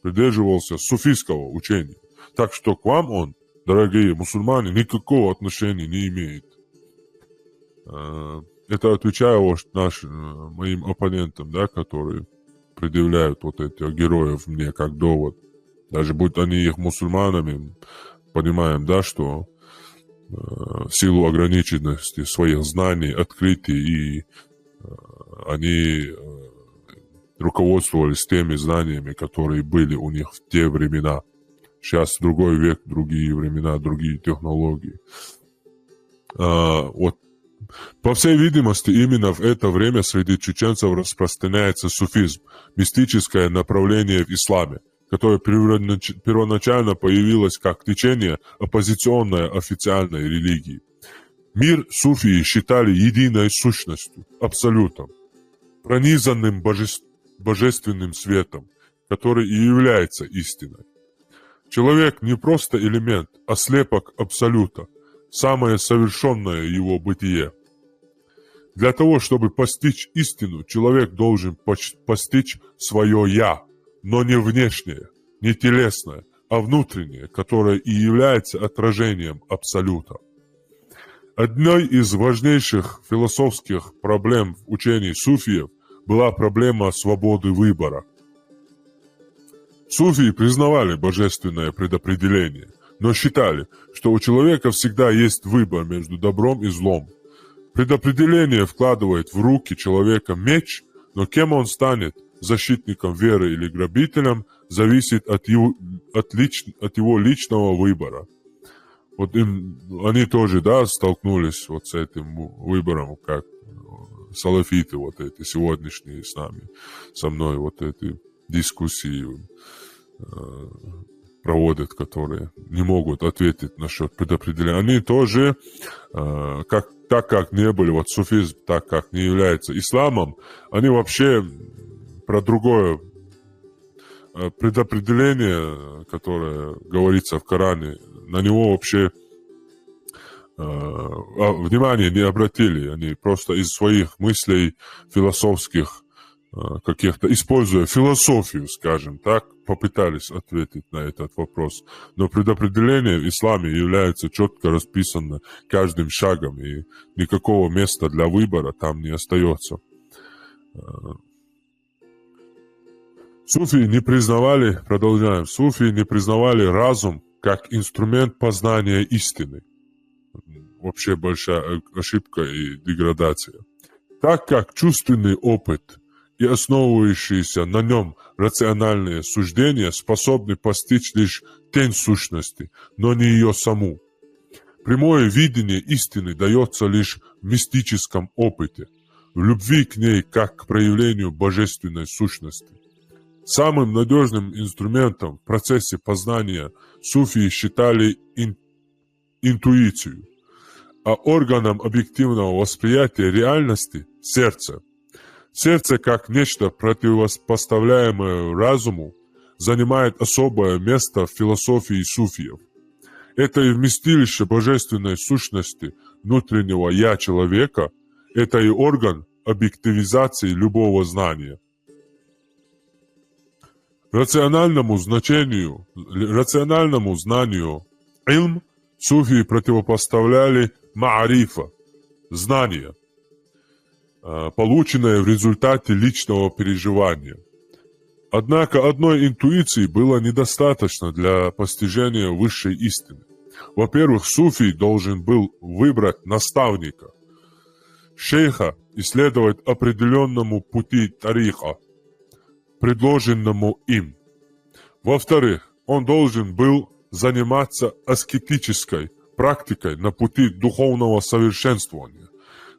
Speaker 2: придерживался суфийского учения. Так что к вам он, дорогие мусульмане, никакого отношения не имеет. Это отвечаю моим оппонентам, да, которые предъявляют вот этих героев мне как довод. Даже будь они их мусульманами, понимаем, да, что в силу ограниченности своих знаний, открытий, и они руководствовались теми знаниями, которые были у них в те времена. Сейчас другой век, другие времена, другие технологии. Вот. По всей видимости, именно в это время среди чеченцев распространяется суфизм, мистическое направление в исламе, которое первоначально появилось как течение оппозиционной официальной религии. Мир суфии считали единой сущностью, абсолютом, пронизанным божественным светом, который и является истиной. Человек не просто элемент, а слепок абсолюта, самое совершенное его бытие. Для того, чтобы постичь истину, человек должен постичь свое «я», но не внешнее, не телесное, а внутреннее, которое и является отражением абсолюта. Одной из важнейших философских проблем в учении суфиев была проблема свободы выбора. Суфии признавали божественное предопределение, но считали, что у человека всегда есть выбор между добром и злом. Предопределение вкладывает в руки человека меч, но кем он станет, защитником веры или грабителем, зависит от его личного выбора. Вот они тоже, да, столкнулись вот с этим выбором, как салафиты вот эти сегодняшние со мной вот эти дискуссии проводят, которые не могут ответить насчет предопределения. Они тоже, так как не были, вот суфизм, так как не является исламом, они вообще про другое предопределение, которое говорится в Коране, на него вообще внимания не обратили. Они просто из своих мыслей философских каких-то, используя философию, скажем так, попытались ответить на этот вопрос. Но предопределение в исламе является четко расписано каждым шагом, и никакого места для выбора там не остается. Суфии не признавали, продолжаем, суфии не признавали разум как инструмент познания истины. Вообще большая ошибка и деградация. Так как чувственный опыт и основывающиеся на нем рациональные суждения способны постичь лишь тень сущности, но не ее саму. Прямое видение истины дается лишь в мистическом опыте, в любви к ней как к проявлению божественной сущности. Самым надежным инструментом в процессе познания суфии считали интуицию, а органом объективного восприятия реальности – сердце. Сердце, как нечто противопоставляемое разуму, занимает особое место в философии суфиев. Это и вместилище божественной сущности внутреннего «я» человека, это и орган объективизации любого знания. Рациональному знанию «илм» суфии противопоставляли «маарифа» – знание, полученное в результате личного переживания. Однако одной интуиции было недостаточно для постижения высшей истины. Во-первых, суфий должен был выбрать наставника, шейха, и следовать определенному пути тариха, предложенному им. Во-вторых, он должен был заниматься аскетической практикой на пути духовного совершенствования.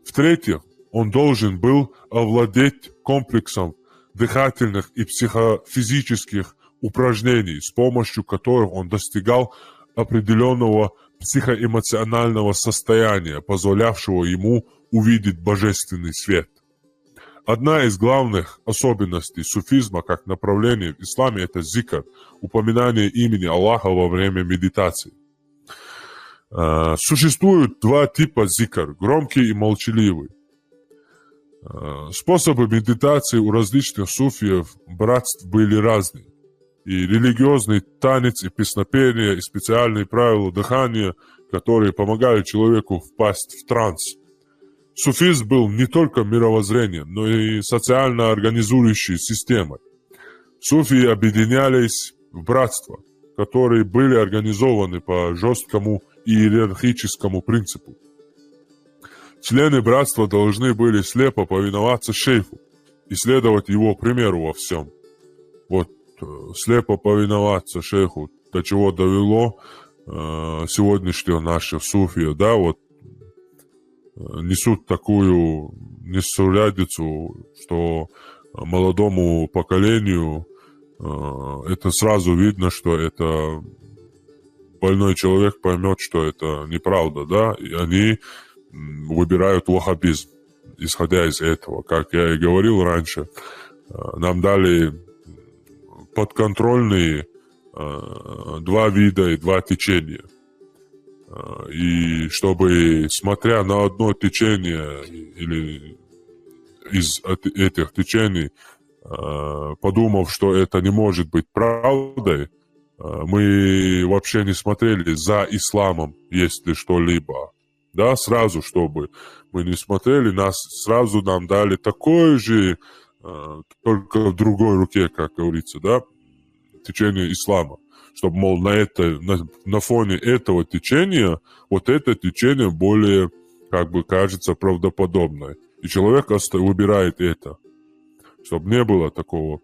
Speaker 2: В-третьих, он должен был овладеть комплексом дыхательных и психофизических упражнений, с помощью которых он достигал определенного психоэмоционального состояния, позволявшего ему увидеть божественный свет. Одна из главных особенностей суфизма как направления в исламе – это зикр, упоминание имени Аллаха во время медитации. Существует два типа зикр – громкий и молчаливый. Способы медитации у различных суфиев братств были разные. И религиозный танец, и песнопение, и специальные правила дыхания, которые помогали человеку впасть в транс. Суфизм был не только мировоззрением, но и социально организующей системой. Суфии объединялись в братства, которые были организованы по жесткому иерархическому принципу. Члены братства должны были слепо повиноваться шейху и следовать его примеру во всем. Вот слепо повиноваться шейху, до чего довело сегодняшнее наше суфия, да, вот несут такую несурядицу, что молодому поколению это сразу видно, что это больной человек поймет, что это неправда, да, и они выбирают ваххабизм, исходя из этого. Как я и говорил раньше, нам дали подконтрольные два вида и два течения. И чтобы, смотря на одно течение или из этих течений, подумав, что это не может быть правдой, мы вообще не смотрели за исламом, есть ли что-либо. Да, сразу, чтобы мы не смотрели, сразу нам дали такое же, только в другой руке, как говорится, да, течение ислама. Чтобы, мол, на фоне этого течения, вот это течение более, как бы, кажется правдоподобное. И человек выбирает это. Чтобы не было такого,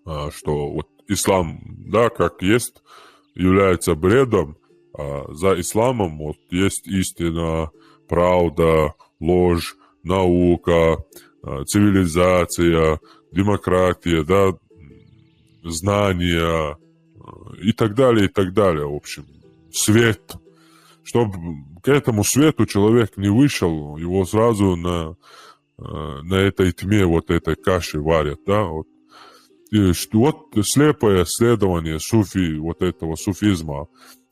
Speaker 2: что вот ислам, да, как есть, является бредом, а за исламом вот есть истина, правда, ложь, наука, цивилизация, демократия, да, знания и так далее, в общем, свет. Чтобы к этому свету человек не вышел, его сразу на этой тьме, вот этой каши варят, да, вот. И вот слепое следование вот этого суфизма,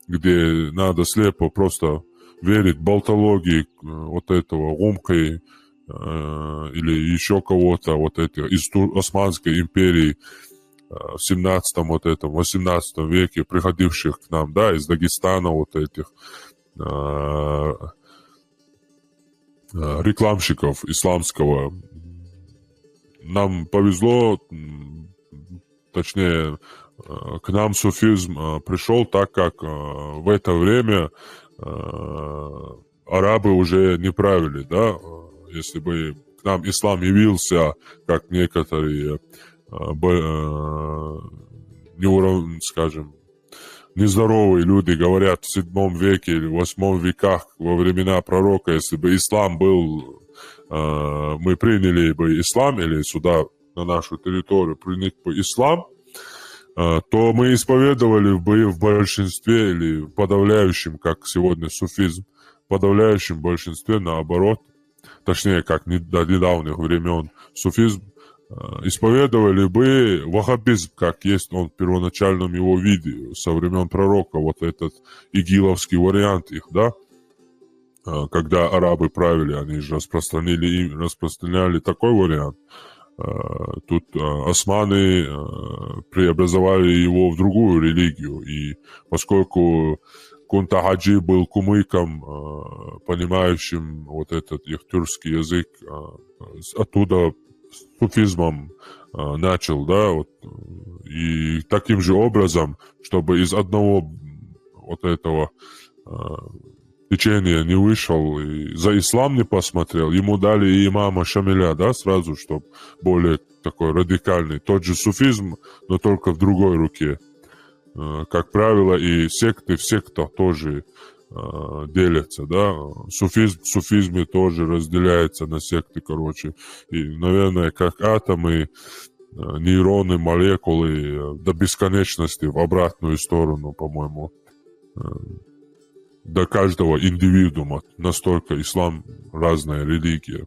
Speaker 2: где надо слепо просто верить болтологии вот этого умкой или еще кого-то, вот этих, из Османской империи в 17-м, вот этом, 18 веке, приходивших к нам, да, из Дагестана, вот этих рекламщиков исламского. Нам повезло, точнее, к нам суфизм пришел, так как в это время арабы уже не правили, да, если бы к нам ислам явился, как некоторые, скажем, нездоровые люди говорят в 7 веке или 8 веках во времена пророка, если бы ислам был, мы приняли бы ислам или сюда, на нашу территорию, принять бы ислам, то мы исповедовали бы в большинстве или в подавляющем, как сегодня суфизм, в подавляющем большинстве наоборот, точнее, как до недавних времен суфизм, исповедовали бы ваххабизм, как есть он в первоначальном его виде, со времен пророка, вот этот игиловский вариант их, да, когда арабы правили, они же распространяли такой вариант. Тут османы преобразовали его в другую религию, и поскольку Кунта Хаджи был кумыком, понимающим вот этот их тюркский язык, оттуда суфизмом начал, да, вот, и таким же образом, чтобы из одного вот этого течения не вышел и за ислам не посмотрел, ему дали и имама Шамиля, да, сразу, чтобы более такой радикальный, тот же суфизм, но только в другой руке. Как правило, и секты в сектах тоже делятся, да. Суфизм в суфизме тоже разделяется на секты, короче. И, наверное, как атомы, нейроны, молекулы до бесконечности в обратную сторону, по-моему, до каждого индивидуума. Настолько ислам разная религия.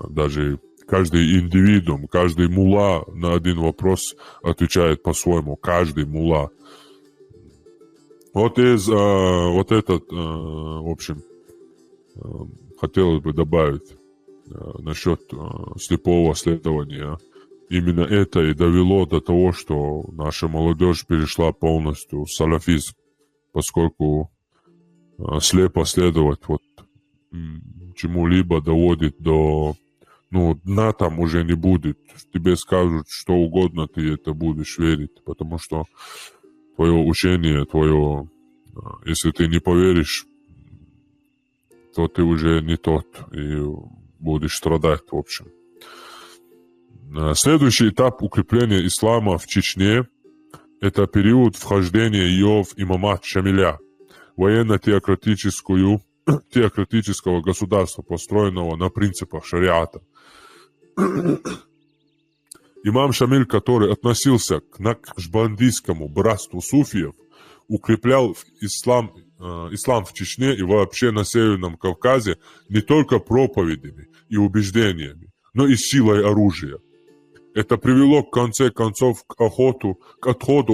Speaker 2: Даже каждый индивидуум, каждый мулла на один вопрос отвечает по-своему. Каждый мулла. Вот в общем, хотелось бы добавить насчет слепого следования. Именно это и довело до того, что наша молодежь перешла полностью в салафизм, поскольку слепо следовать вот чему-либо доводит до... дна там уже не будет. Тебе скажут что угодно, ты это будешь верить, потому что твое учение, если ты не поверишь, то ты уже не тот и будешь страдать, в общем. Следующий этап укрепления ислама в Чечне – это период вхождения ее в имамат Шамиля, военно-теократического государства, построенного на принципах шариата. Имам Шамиль, который относился к накшбандийскому братству суфиев, укреплял ислам в Чечне и вообще на Северном Кавказе не только проповедями и убеждениями, но и силой оружия. Это привело в конце концов к отходу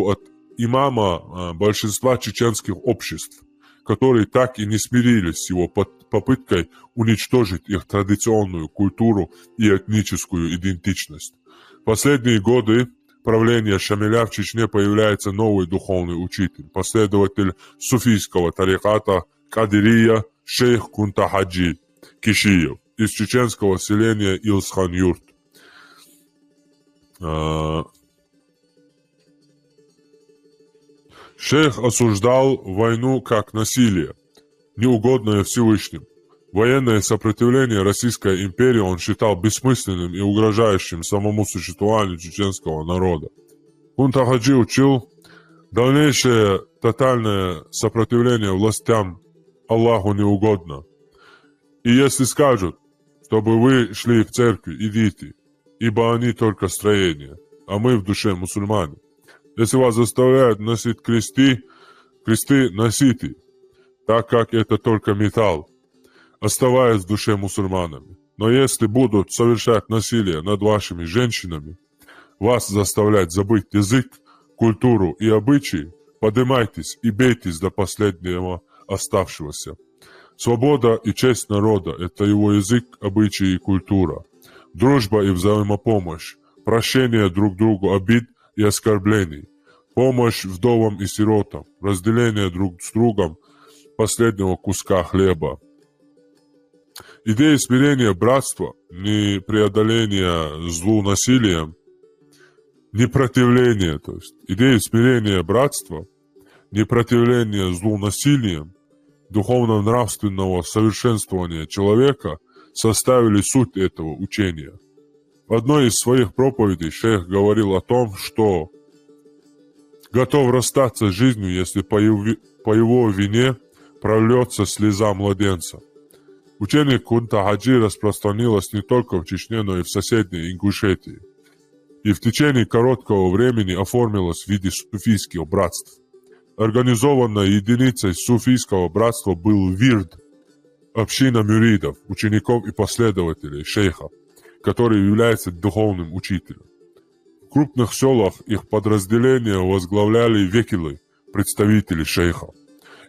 Speaker 2: от имама большинства чеченских обществ, которые так и не смирились с его попыткой уничтожить их традиционную культуру и этническую идентичность. В последние годы правления Шамиля в Чечне появляется новый духовный учитель, последователь суфийского тариката Кадирия шейх Кунта Хаджи Кишиев из чеченского селения Илсхан-Юрт. Шейх осуждал войну как насилие, неугодное Всевышним. Военное сопротивление Российской империи он считал бессмысленным и угрожающим самому существованию чеченского народа. Кунта Хаджи учил, дальнейшее тотальное сопротивление властям Аллаху не угодно. И если скажут, чтобы вы шли в церковь, идите, ибо они только строение, а мы в душе мусульмане. Если вас заставляют носить кресты носите, так как это только металл, оставаясь в душе мусульманами. Но если будут совершать насилие над вашими женщинами, вас заставлять забыть язык, культуру и обычаи, поднимайтесь и бейтесь до последнего оставшегося. Свобода и честь народа – это его язык, обычаи и культура. Дружба и взаимопомощь, прощение друг другу обид и оскорблений, помощь вдовам и сиротам, разделение друг с другом последнего куска хлеба. Идея смирения, братства, не преодоления злу насилием, не противление, то есть идея смирения, братства, не противление злу насилием, духовно-нравственного совершенствования человека составили суть этого учения. В одной из своих проповедей шейх говорил о том, что готов расстаться с жизнью, если по его вине прольется слеза младенца. Учение Кунта Хаджи распространилось не только в Чечне, но и в соседней Ингушетии. И в течение короткого времени оформилось в виде суфийских братств. Организованной единицей суфийского братства был вирд, община мюридов, учеников и последователей шейха, который является духовным учителем. В крупных селах их подразделения возглавляли векилы, представители шейха.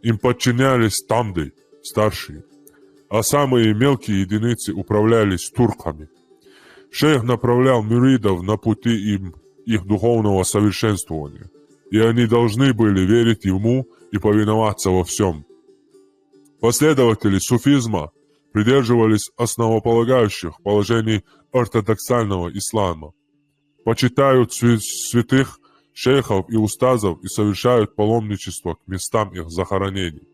Speaker 2: Им подчинялись тамды, старшие, а самые мелкие единицы управлялись турками. Шейх направлял мюридов на пути их духовного совершенствования, и они должны были верить ему и повиноваться во всем. Последователи суфизма придерживались основополагающих положений ортодоксального ислама, почитают святых шейхов и устазов и совершают паломничество к местам их захоронений.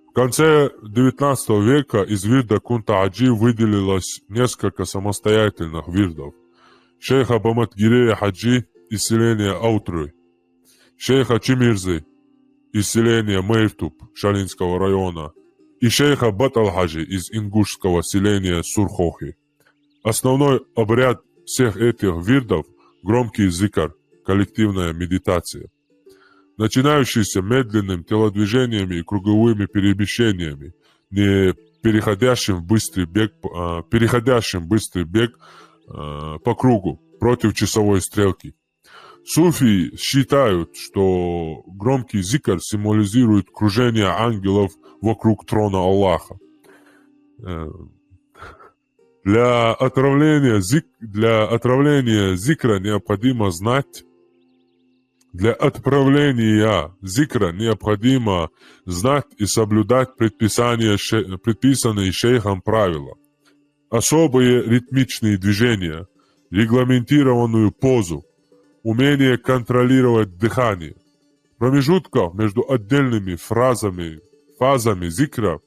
Speaker 2: В конце XIX века из вирда Кунта Хаджи выделилось несколько самостоятельных вирдов. Шейха Баматгирея Хаджи из селения Аутры, шейха Чимирзы из селения Мейртуб Шалинского района и шейха Батал-Хаджи из ингушского селения Сурхохи. Основной обряд всех этих вирдов – громкий зикр, коллективная медитация, начинающийся медленным телодвижениями и круговыми перемещениями, не переходящим в быстрый бег по кругу против часовой стрелки. Суфии считают, что громкий зикр символизирует кружение ангелов вокруг трона Аллаха. Для отравления зикра необходимо знать и соблюдать предписанные шейхом правила. Особые ритмичные движения, регламентированную позу, умение контролировать дыхание. В промежутках между отдельными фазами зикра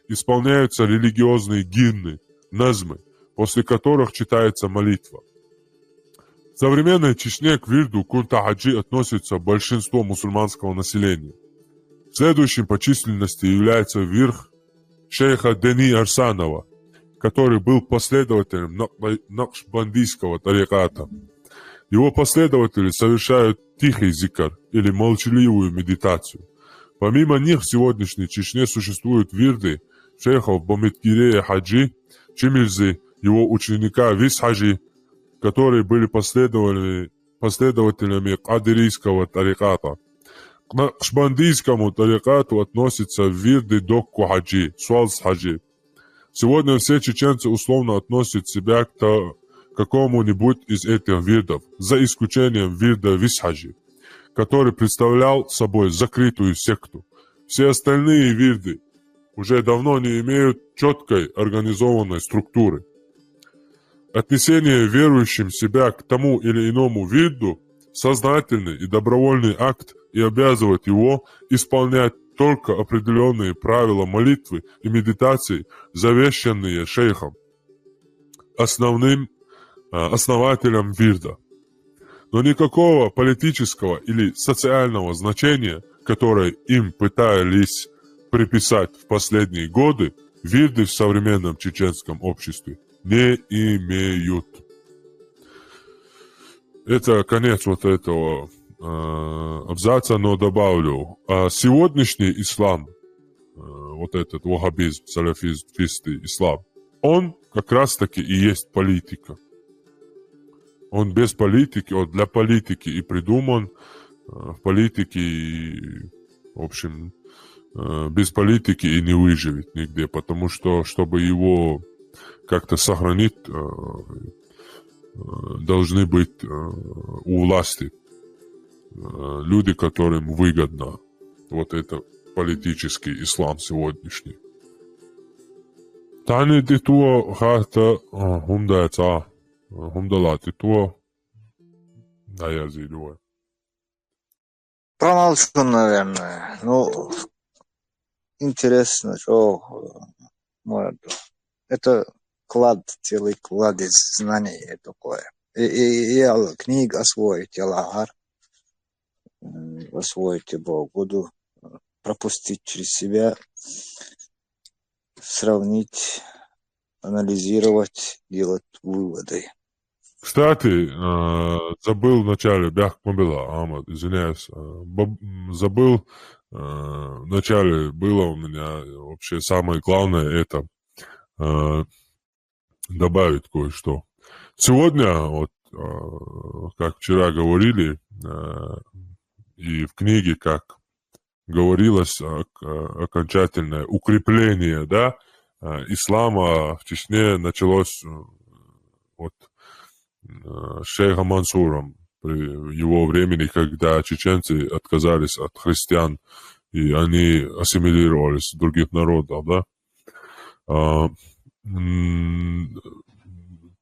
Speaker 2: исполняются религиозные гимны, назмы, после которых читается молитва. В современной Чечне к вирду Кунта Хаджи относится большинство мусульманского населения. Следующим по численности является вирд шейха Дени Арсанова, который был последователем накшбандийского тариката. Его последователи совершают тихий зикр или молчаливую медитацию. Помимо них в сегодняшней Чечне существуют вирды шейхов Баматгирея Хаджи, Чимирзы, его ученика Вис Хаджи, которые были последователями кадирийского тариката. К накшбандийскому тарикату относятся вирды Докку Хаджи, Суалс Хаджи. Сегодня все чеченцы условно относят себя к какому-нибудь из этих вирдов, за исключением вирда Вис Хаджи, который представлял собой закрытую секту. Все остальные вирды уже давно не имеют четкой организованной структуры. Отнесение верующим себя к тому или иному вирду – сознательный и добровольный акт и обязывает его исполнять только определенные правила молитвы и медитации, завещанные шейхом, основателем вирда. Но никакого политического или социального значения, которое им пытались приписать в последние годы, вирды в современном чеченском обществе не имеют. Это конец вот этого абзаца, но добавлю. Сегодняшний ислам, вот этот ваххабизм, салафистский ислам, он как раз таки и есть политика. Он без политики, он для политики и придуман, в политике, и, в общем, без политики и не выживет нигде, потому что, чтобы его как-то сохранить, должны быть у власти люди, которым выгодно вот это политический ислам сегодняшний. Tani ti to hata humdaca, humdalati to, да я зелёвая.
Speaker 3: Промолчу, наверное. Ну, интересно, что может. Это целый кладезь знаний такое. И книг освоить, Аллахар, освоить его, буду пропустить через себя, сравнить, анализировать, делать выводы.
Speaker 2: Кстати, забыл вначале, бяхмабила, Амад, извиняюсь, забыл, вначале было у меня вообще самое главное это добавить кое-что. Сегодня, вот, как вчера говорили, и в книге, как говорилось, окончательное укрепление, да, ислама в Чечне началось вот шейхом Мансуром при его времени, когда чеченцы отказались от христиан, и они ассимилировались в других народов, да.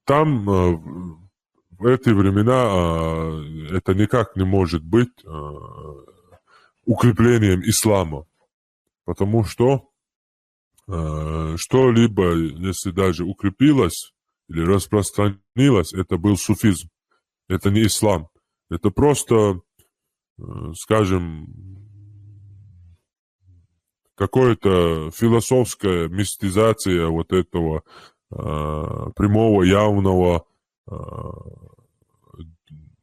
Speaker 2: Там в эти времена это никак не может быть укреплением ислама, потому что что-либо, если даже укрепилось или распространилось, это был суфизм, это не ислам, это просто, скажем, какая-то философская мистизация вот этого прямого, явного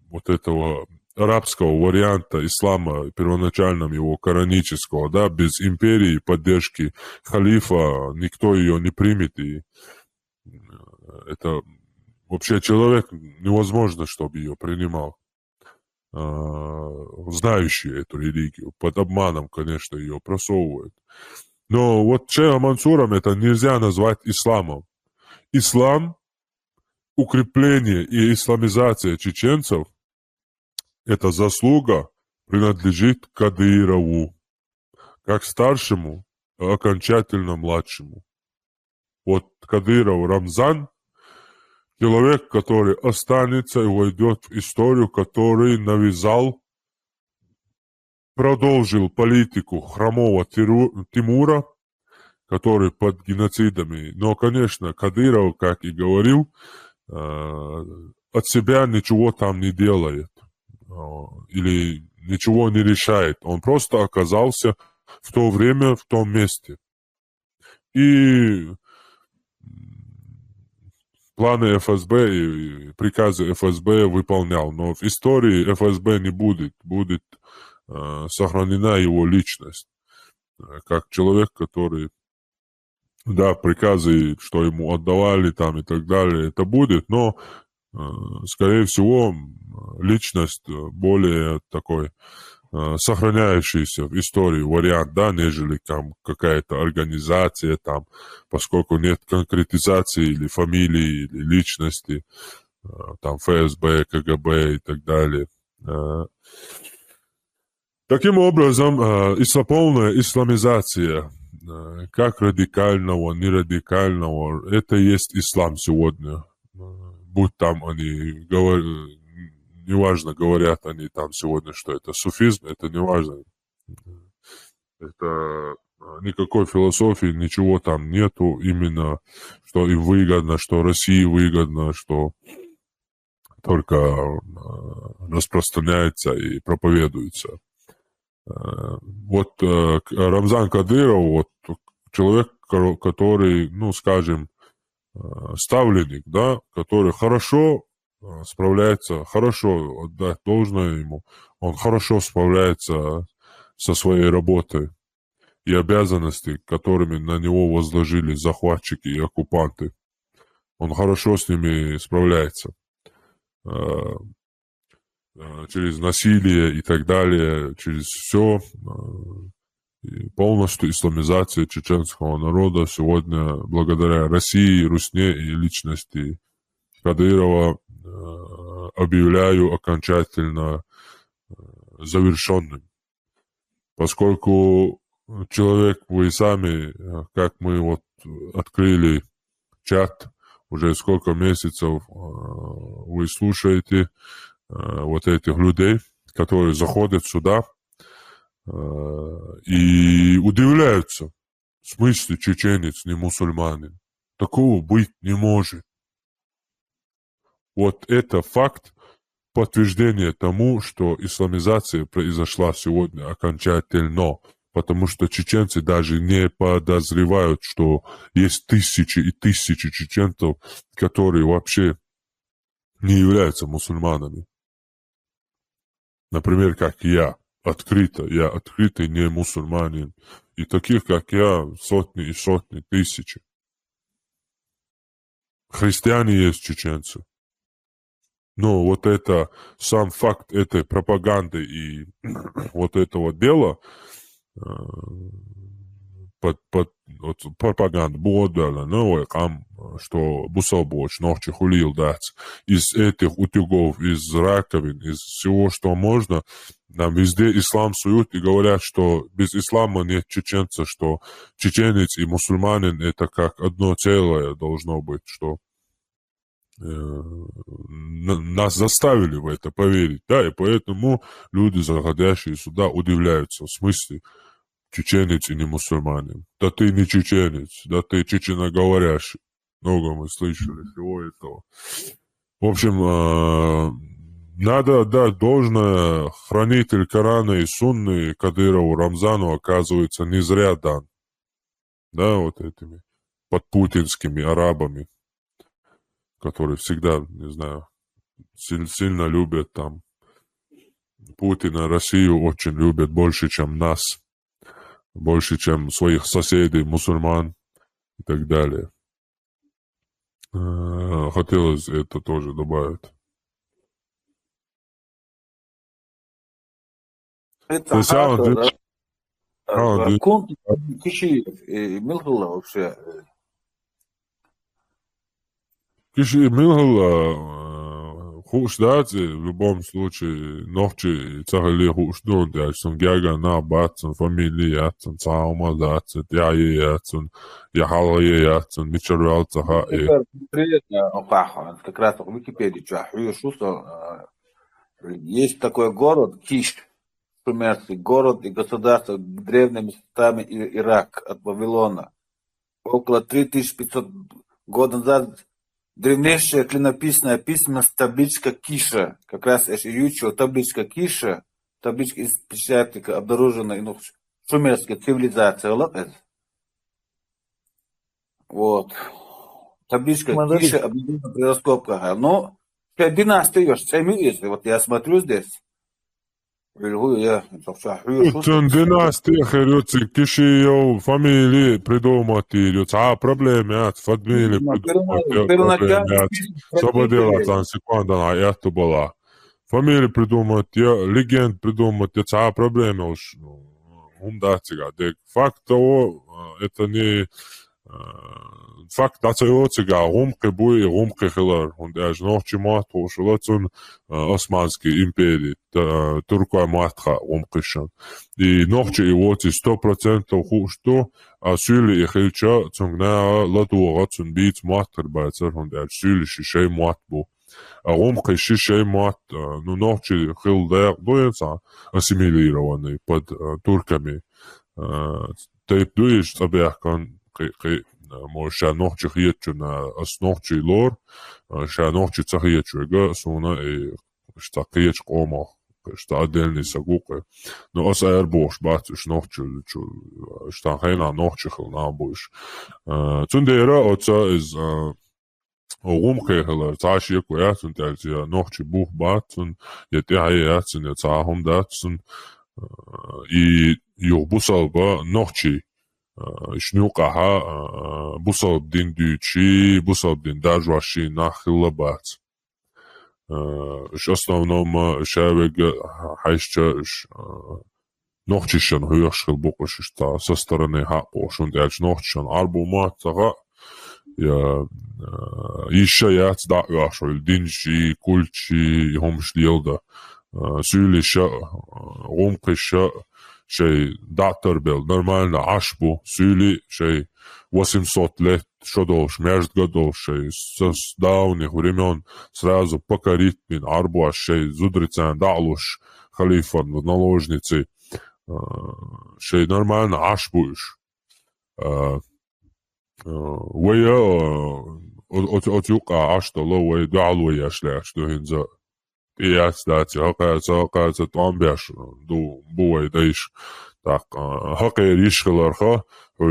Speaker 2: вот этого арабского варианта ислама, первоначального его коранического, да, без империи, поддержки халифа, никто ее не примет, и это вообще человек невозможно, чтобы ее принимал, знающий эту религию, под обманом, конечно, ее просовывают. Но вот шейхом Мансуром это нельзя назвать исламом. Ислам, укрепление и исламизация чеченцев, эта заслуга принадлежит Кадырову, как старшему, а окончательно младшему. Вот Кадыров Рамзан, человек, который останется и войдет в историю, который навязал, продолжил политику хромого Тимура, который под геноцидами. Но, конечно, Кадыров, как и говорил, от себя ничего там не делает или ничего не решает. Он просто оказался в то время в том месте. И планы ФСБ и приказы ФСБ выполнял. Но в истории ФСБ не будет. Будет сохранена его личность. Как человек, который, да, приказы, что ему отдавали там и так далее, это будет, но, скорее всего, личность более такой сохраняющийся в истории вариант, да, нежели там какая-то организация, там, поскольку нет конкретизации или фамилии, или личности, там, ФСБ, КГБ и так далее. Таким образом, полная исламизация, как радикального, нерадикального, это и есть ислам сегодня. Будь там они неважно, говорят они там сегодня, что это суфизм, это неважно. Это никакой философии, ничего там нету, именно что им выгодно, что России выгодно, что только распространяется и проповедуется. Вот Рамзан Кадыров, вот человек, который, ну, скажем, ставленник, да, который хорошо справляется, хорошо отдать должное ему, он хорошо справляется со своей работой и обязанностями, которыми на него возложили захватчики и оккупанты. Он хорошо с ними справляется. Через насилие и так далее, через все. И полностью исламизация чеченского народа сегодня, благодаря России, Русне и личности Кадырова, объявляю окончательно завершенным. Поскольку человек, вы сами, как мы вот открыли чат, уже сколько месяцев вы слушаете вот этих людей, которые заходят сюда и удивляются. В смысле чеченец не мусульманин? Такого быть не может. Вот это факт, подтверждение тому, что исламизация произошла сегодня окончательно, потому что чеченцы даже не подозревают, что есть тысячи и тысячи чеченцев, которые вообще не являются мусульманами. Например, как я открытый не мусульманин. И таких, как я, сотни и сотни, тысячи. Христиане есть чеченцы. Но вот это, сам факт этой пропаганды и вот этого дела, вот пропаганда бодала, ну, что Бусалбоч, ночи хулил дать, из этих утюгов, из раковин, из всего, что можно, нам везде ислам суют и говорят, что без ислама нет чеченца, что чеченец и мусульманин это как одно целое должно быть, что нас заставили в это поверить, да, и поэтому люди, заходящие сюда, удивляются, в смысле, чеченец и не мусульманин. Да ты не чеченец, да ты чеченоговорящий. Много мы слышали всего этого. В общем, надо отдать должное, хранитель Корана и Сунны Кадырову Рамзану, оказывается, не зря дан. Да, вот этими подпутинскими арабами, которые всегда, не знаю, сильно любят там Путина, Россию очень любят больше, чем нас, больше, чем своих соседей, мусульман и так далее. Хотелось это тоже добавить.
Speaker 4: Кун имел вообще?
Speaker 2: Киши Милгала хуш дати, в любом случае, ночи цахали хуш дон, сон гяга на батсон, фамилия, сон цаума датсон, яйятсон, яхалаятсон, мичарвал цаха.
Speaker 4: Как раз в Википедии есть такой город Киш, шумерский город и государство древними местами Ирак от Вавилона. Около 3500 годов назад древнейшая клинописная письменность табличка Киша, как раз Ючо, табличка Киша, табличка из печатника обнаружена в шумерской цивилизации. Вот. Табличка Киша обнаружена при раскопках. Но династия, вот я смотрю здесь.
Speaker 2: Династия, херюци, киши, фамилии придумать, проблемят, фамилии придумать, свободила, секунда, на это была. Фамилии придумать, легенд придумать, проблемы уж, умдатига. Факт того, это не факт нациоцига, румки буи, румки хилар, он даже ночи матху, шелацун Османской империи, туркуа матха румкишан. И ночи и вот 100% хушто, а сюли и хилча, цунгна ладуа, цун бит матхар байцер, он даже сюли шишей матбу. А румки шишей мат, ну ночи хил дэр дуется, ассимилированный под турками. Тейп дуешь, абяхкан, може ночи хиечу на основчий лор, ще ночи цахиечу ега суна и что хиеч кома, что отдельный сагука. Но ос эрбош батуш ночи, что хена ночи хил на буш. Цундера отца из rumkehler tashi ku yatsun telti nocci buch batsun yet yatsun yet ahum datsun и юбусалба ночи шнюкаха бусалб дин дючи бусалб дин дажваши нахилабат в основном шавег хайшча Nohtishon hyöskil bukusista со стороны хапо, шундяч nohtishon арбуматага ja isha da üashol dinchi kulchi homshlilda сүйlisha rumqisha şey датарбел нормально ашбу сүйли şey 800 лет что должен между годов şey с давних времен сразу покорить мин арбу şey зудрицан далуш халифан в наложнице şey нормально ашбуш ويا أتوقع عشتله ويدعو وياشلع شو هنزا إياس هقا طعم بيش دو بوي دايش так хакер ишхларха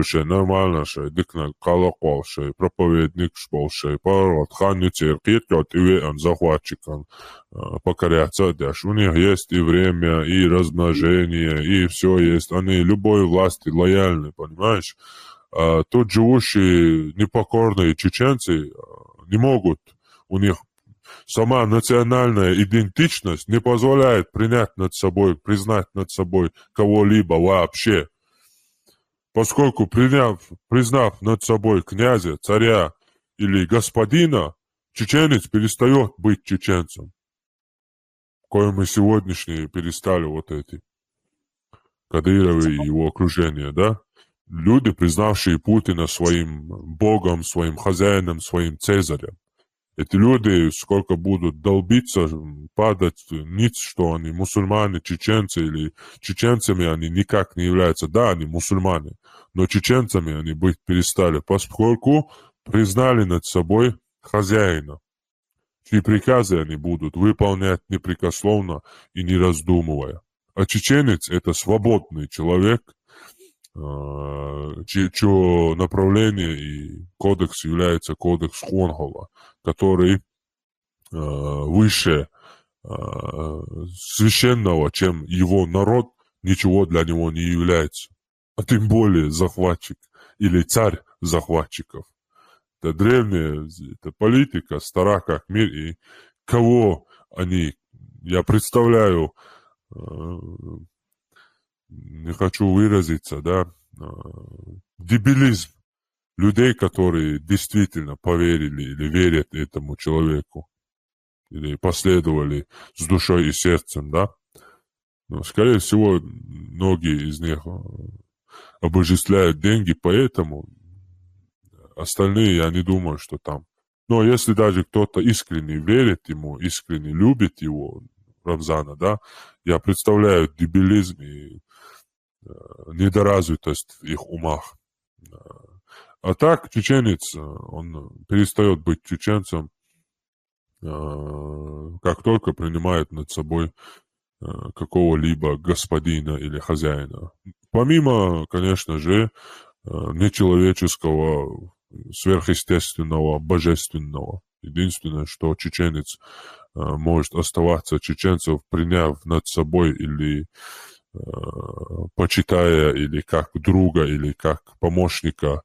Speaker 2: ше нормально ше дикна калаквал ше проповедник шпол ше парот ханнице киткот и захватчикам покоряться даш. У них есть и время, и размножение, и все есть. Они любой власти лояльны, понимаешь? Тут живущие непокорные чеченцы не могут, у них сама национальная идентичность не позволяет принять над собой, признать над собой кого-либо вообще. Поскольку признав над собой князя, царя или господина, чеченец перестает быть чеченцем. Кое мы сегодняшние перестали вот эти Кадыровы и его окружение, да? Люди, признавшие Путина своим богом, своим хозяином, своим цезарем. Эти люди, сколько будут долбиться, падать, ниц, что они мусульмане, чеченцы или чеченцами они никак не являются. Да, они мусульмане, но чеченцами они быть перестали, поскольку признали над собой хозяина, чьи приказы они будут выполнять непрекословно и не раздумывая. А чеченец – это свободный человек, чье направление и кодекс является кодекс Хонгола, который выше священного, чем его народ, ничего для него не является. А тем более захватчик или царь захватчиков. Это древняя это политика, стара как мир. И кого они, я представляю, не хочу выразиться, да, дебилизм людей, которые действительно поверили или верят этому человеку, или последовали с душой и сердцем, да. Но, скорее всего, многие из них обожествляют деньги, поэтому остальные, я не думаю, что там. Но если даже кто-то искренне верит ему, искренне любит его, Рамзана, да, я представляю дебилизм и недоразвитость в их умах. А так чеченец, он перестает быть чеченцем, как только принимает над собой какого-либо господина или хозяина. Помимо, конечно же, нечеловеческого, сверхъестественного, божественного. Единственное, что чеченец может оставаться чеченцем, приняв над собой или почитая, или как друга, или как помощника,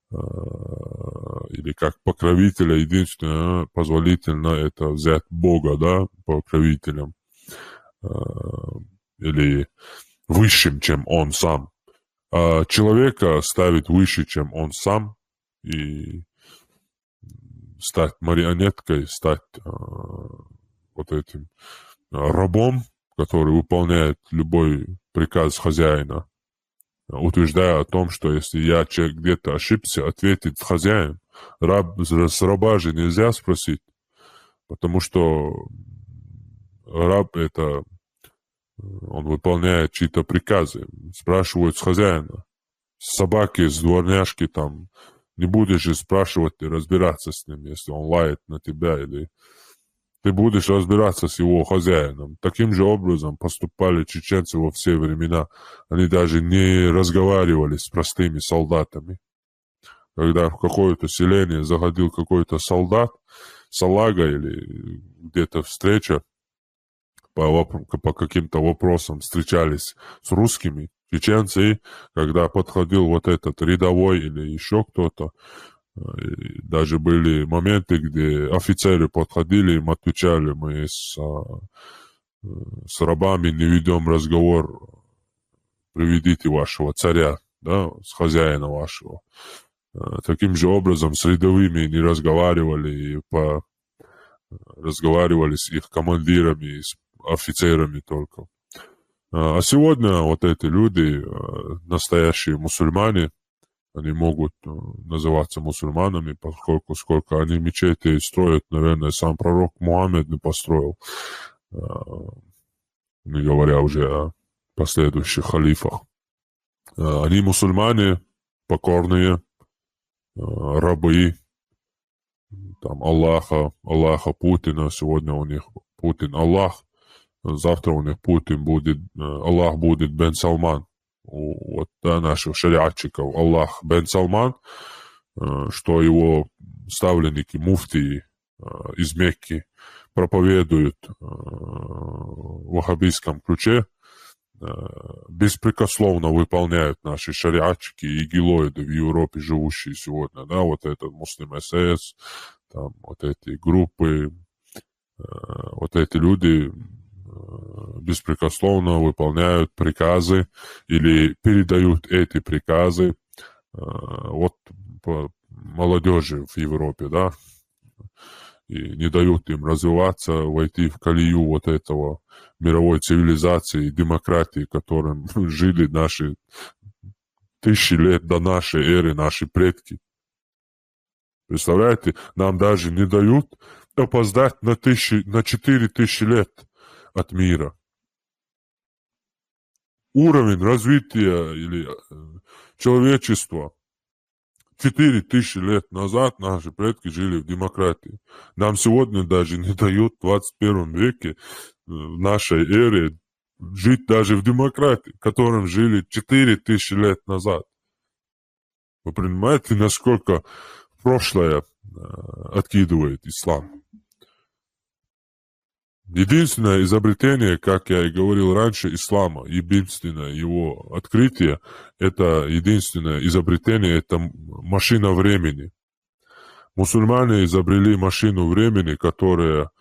Speaker 2: или как покровителя. Единственное, позволительно это взять Бога, да, покровителем, или высшим, чем он сам. А человека ставить выше, чем он сам, и стать марионеткой, стать вот этим рабом, который выполняет любой приказ хозяина, утверждая о том, что если я где-то ошибся, ответит хозяин. С раба же нельзя спросить, потому что раб это он выполняет чьи-то приказы. Спрашивают с хозяина. С собаки, с дворняжки там не будешь же спрашивать и разбираться с ним, если он лает на тебя, или ты будешь разбираться с его хозяином. Таким же образом поступали чеченцы во все времена. Они даже не разговаривали с простыми солдатами. Когда в какое-то селение заходил какой-то солдат, салага или где-то встреча, по каким-то вопросам встречались с русскими, чеченцы, когда подходил вот этот рядовой или еще кто-то, даже были моменты, где офицеры подходили, им отвечали, мы с рабами не ведем разговор приведите вашего царя, да, с хозяина вашего. Таким же образом с рядовыми не разговаривали, разговаривали с их командирами, с офицерами только. А сегодня вот эти люди, настоящие мусульмане, они могут называться мусульманами, поскольку сколько они мечетей строят, наверное, сам пророк Мухаммед не построил, не говоря уже о последующих халифах. Они мусульмане, покорные, рабы там, Аллаха Путина. Сегодня у них Путин Аллах, завтра у них Путин будет, Аллах будет Бен Салман. Вот, да, наших шариатчиков Аллах Бен Салман, что его ставленники, муфтии из Мекки проповедуют в ваххабистском ключе, беспрекословно выполняют наши шариатчики и гилоиды в Европе, живущие сегодня, да, вот этот Муслим СС, там, вот эти группы, вот эти люди беспрекословно выполняют приказы или передают эти приказы вот молодежи в Европе, да, и не дают им развиваться, войти в колею вот этого мировой цивилизации и демократии, которым жили наши тысячи лет до нашей эры, наши предки. Представляете, нам даже не дают опоздать на 4000 лет от мира. Уровень развития или человечества 4000 лет назад наши предки жили в демократии. Нам сегодня даже не дают в 21 веке, в нашей эре, жить даже в демократии, в котором жили 4000 лет назад. Вы понимаете, насколько прошлое откидывает ислам? Единственное изобретение, как я и говорил раньше, ислама, единственное его открытие, это единственное изобретение, это машина времени. Мусульмане изобрели машину времени, которая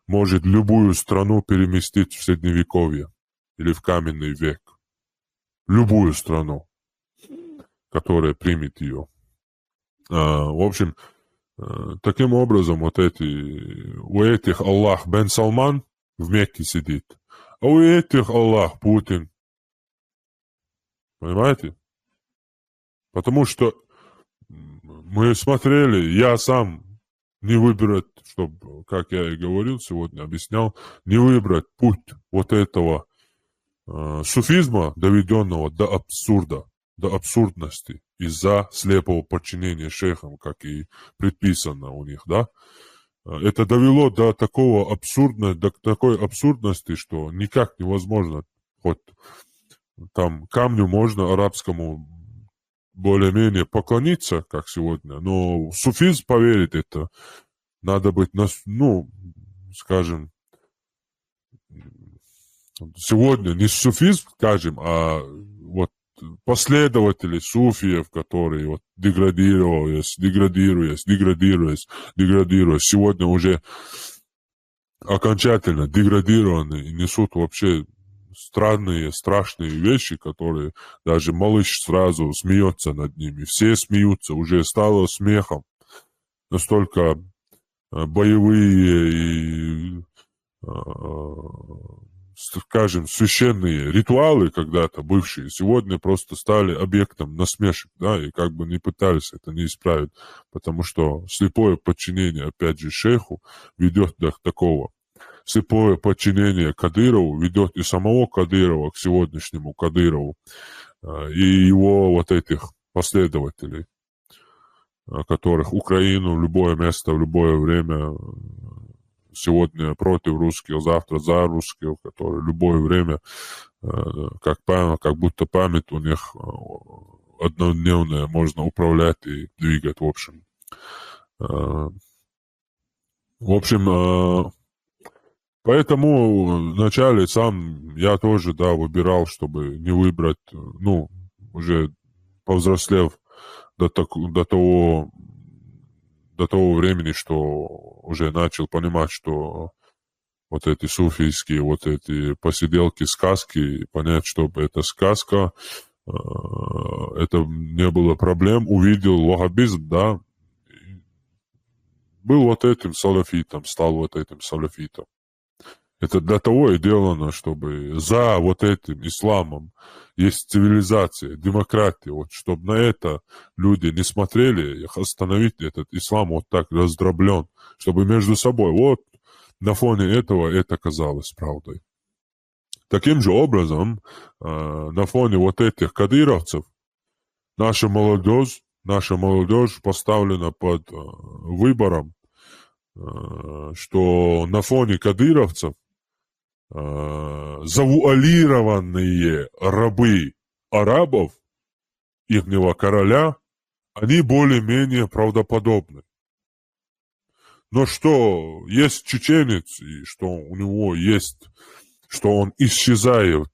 Speaker 2: может любую страну переместить в Средневековье или в каменный век. Любую страну, которая примет ее. В общем, таким образом, у этих Аллах Бен Салман в Мекке сидит, а у этих Аллах Путин. Понимаете? Потому что мы смотрели, я сам не выбрать, чтобы, как я и говорил сегодня, объяснял, не выбрать путь вот этого суфизма, доведенного до абсурда, до абсурдности из-за слепого подчинения шейхам, как и предписано у них, да. Это довело до такой абсурдности, что никак невозможно, хоть там камню можно арабскому более-менее поклониться, как сегодня, но суфизм поверить это надо быть, ну, скажем, сегодня не суфизм, скажем, а вот последователи суфиев, которые вот деградируясь, сегодня уже окончательно деградированы и несут вообще странные, страшные вещи, которые даже малыш сразу смеется над ними. Все смеются, уже стало смехом. Настолько боевые и, скажем, священные ритуалы когда-то бывшие, сегодня просто стали объектом насмешек, да, и как бы не пытались это не исправить, потому что слепое подчинение, опять же, шейху ведет до такого. Слепое подчинение Кадырову ведет и самого Кадырова к сегодняшнему Кадырову и его вот этих последователей, которых Украину в любое место, в любое время сегодня против русских, завтра за русских, которые в любое время, как будто память у них однодневная, можно управлять и двигать, в общем. Поэтому вначале сам я тоже, да, выбирал, чтобы не выбрать, ну, уже повзрослев до того времени, что уже начал понимать, что вот эти суфийские, вот эти посиделки, сказки, понять, что это сказка, это не было проблем. Увидел ваххабизм, да, был вот этим салафитом, стал вот этим салафитом. Это для того и делано, чтобы за вот этим исламом есть цивилизация, демократия, вот, чтобы на это люди не смотрели, их остановить, этот ислам вот так раздроблен, чтобы между собой, вот, на фоне этого это казалось правдой. Таким же образом, на фоне вот этих кадыровцев, наша молодежь поставлена под выбором, что на фоне кадыровцев завуалированные рабы арабов, ихнего короля, они более-менее правдоподобны. Но что есть чеченец, и что у него есть, что он исчезает,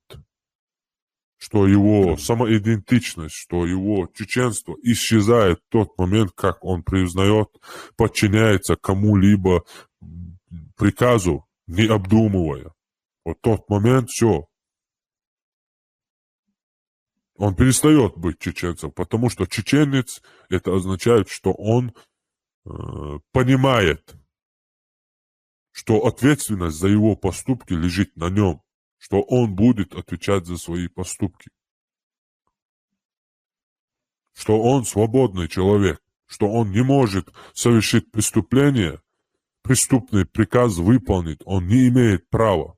Speaker 2: что его самоидентичность, что его чеченство исчезает в тот момент, как он признает, подчиняется кому-либо приказу, не обдумывая. Вот тот момент все. Он перестает быть чеченцем, потому что чеченец это означает, что он понимает, что ответственность за его поступки лежит на нем, что он будет отвечать за свои поступки, что он свободный человек, что он не может совершить преступление, преступный приказ выполнить, он не имеет права.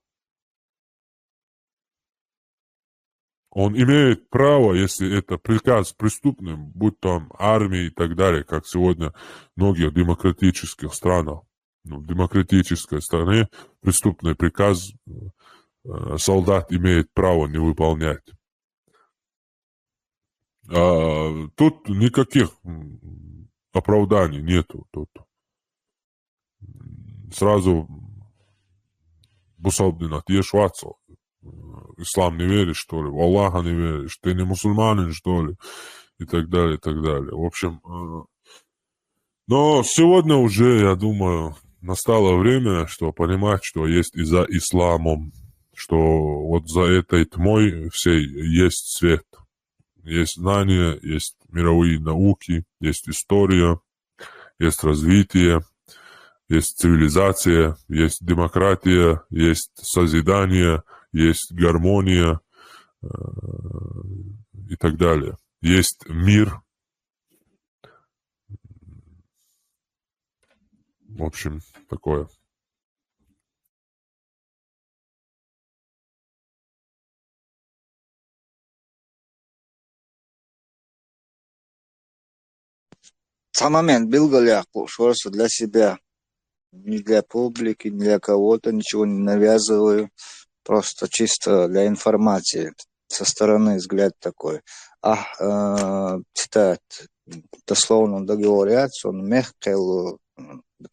Speaker 2: Он имеет право, если это приказ преступным, будь там армии и так далее, как сегодня в многих демократических странах. В демократической стране преступный приказ солдат имеет право не выполнять. Тут никаких оправданий нету. Тут сразу бусалдина, ты швацал. Ислам не веришь, что ли, в Аллаха не веришь, ты не мусульманин, что ли, и так далее, и так далее. В общем, но сегодня уже, я думаю, настало время, что понимать, что есть и за исламом, что вот за этой тьмой всей есть свет, есть знания, есть мировые науки, есть история, есть развитие, есть цивилизация, есть демократия, есть созидание, есть гармония и так далее. Есть мир. В общем, такое.
Speaker 3: Сам момент был голяк, просто для себя. Не для публики, не для кого-то, ничего не навязываю. Просто чисто для информации. Со стороны взгляд такой. Цитат, дословно договоряться, он мягкий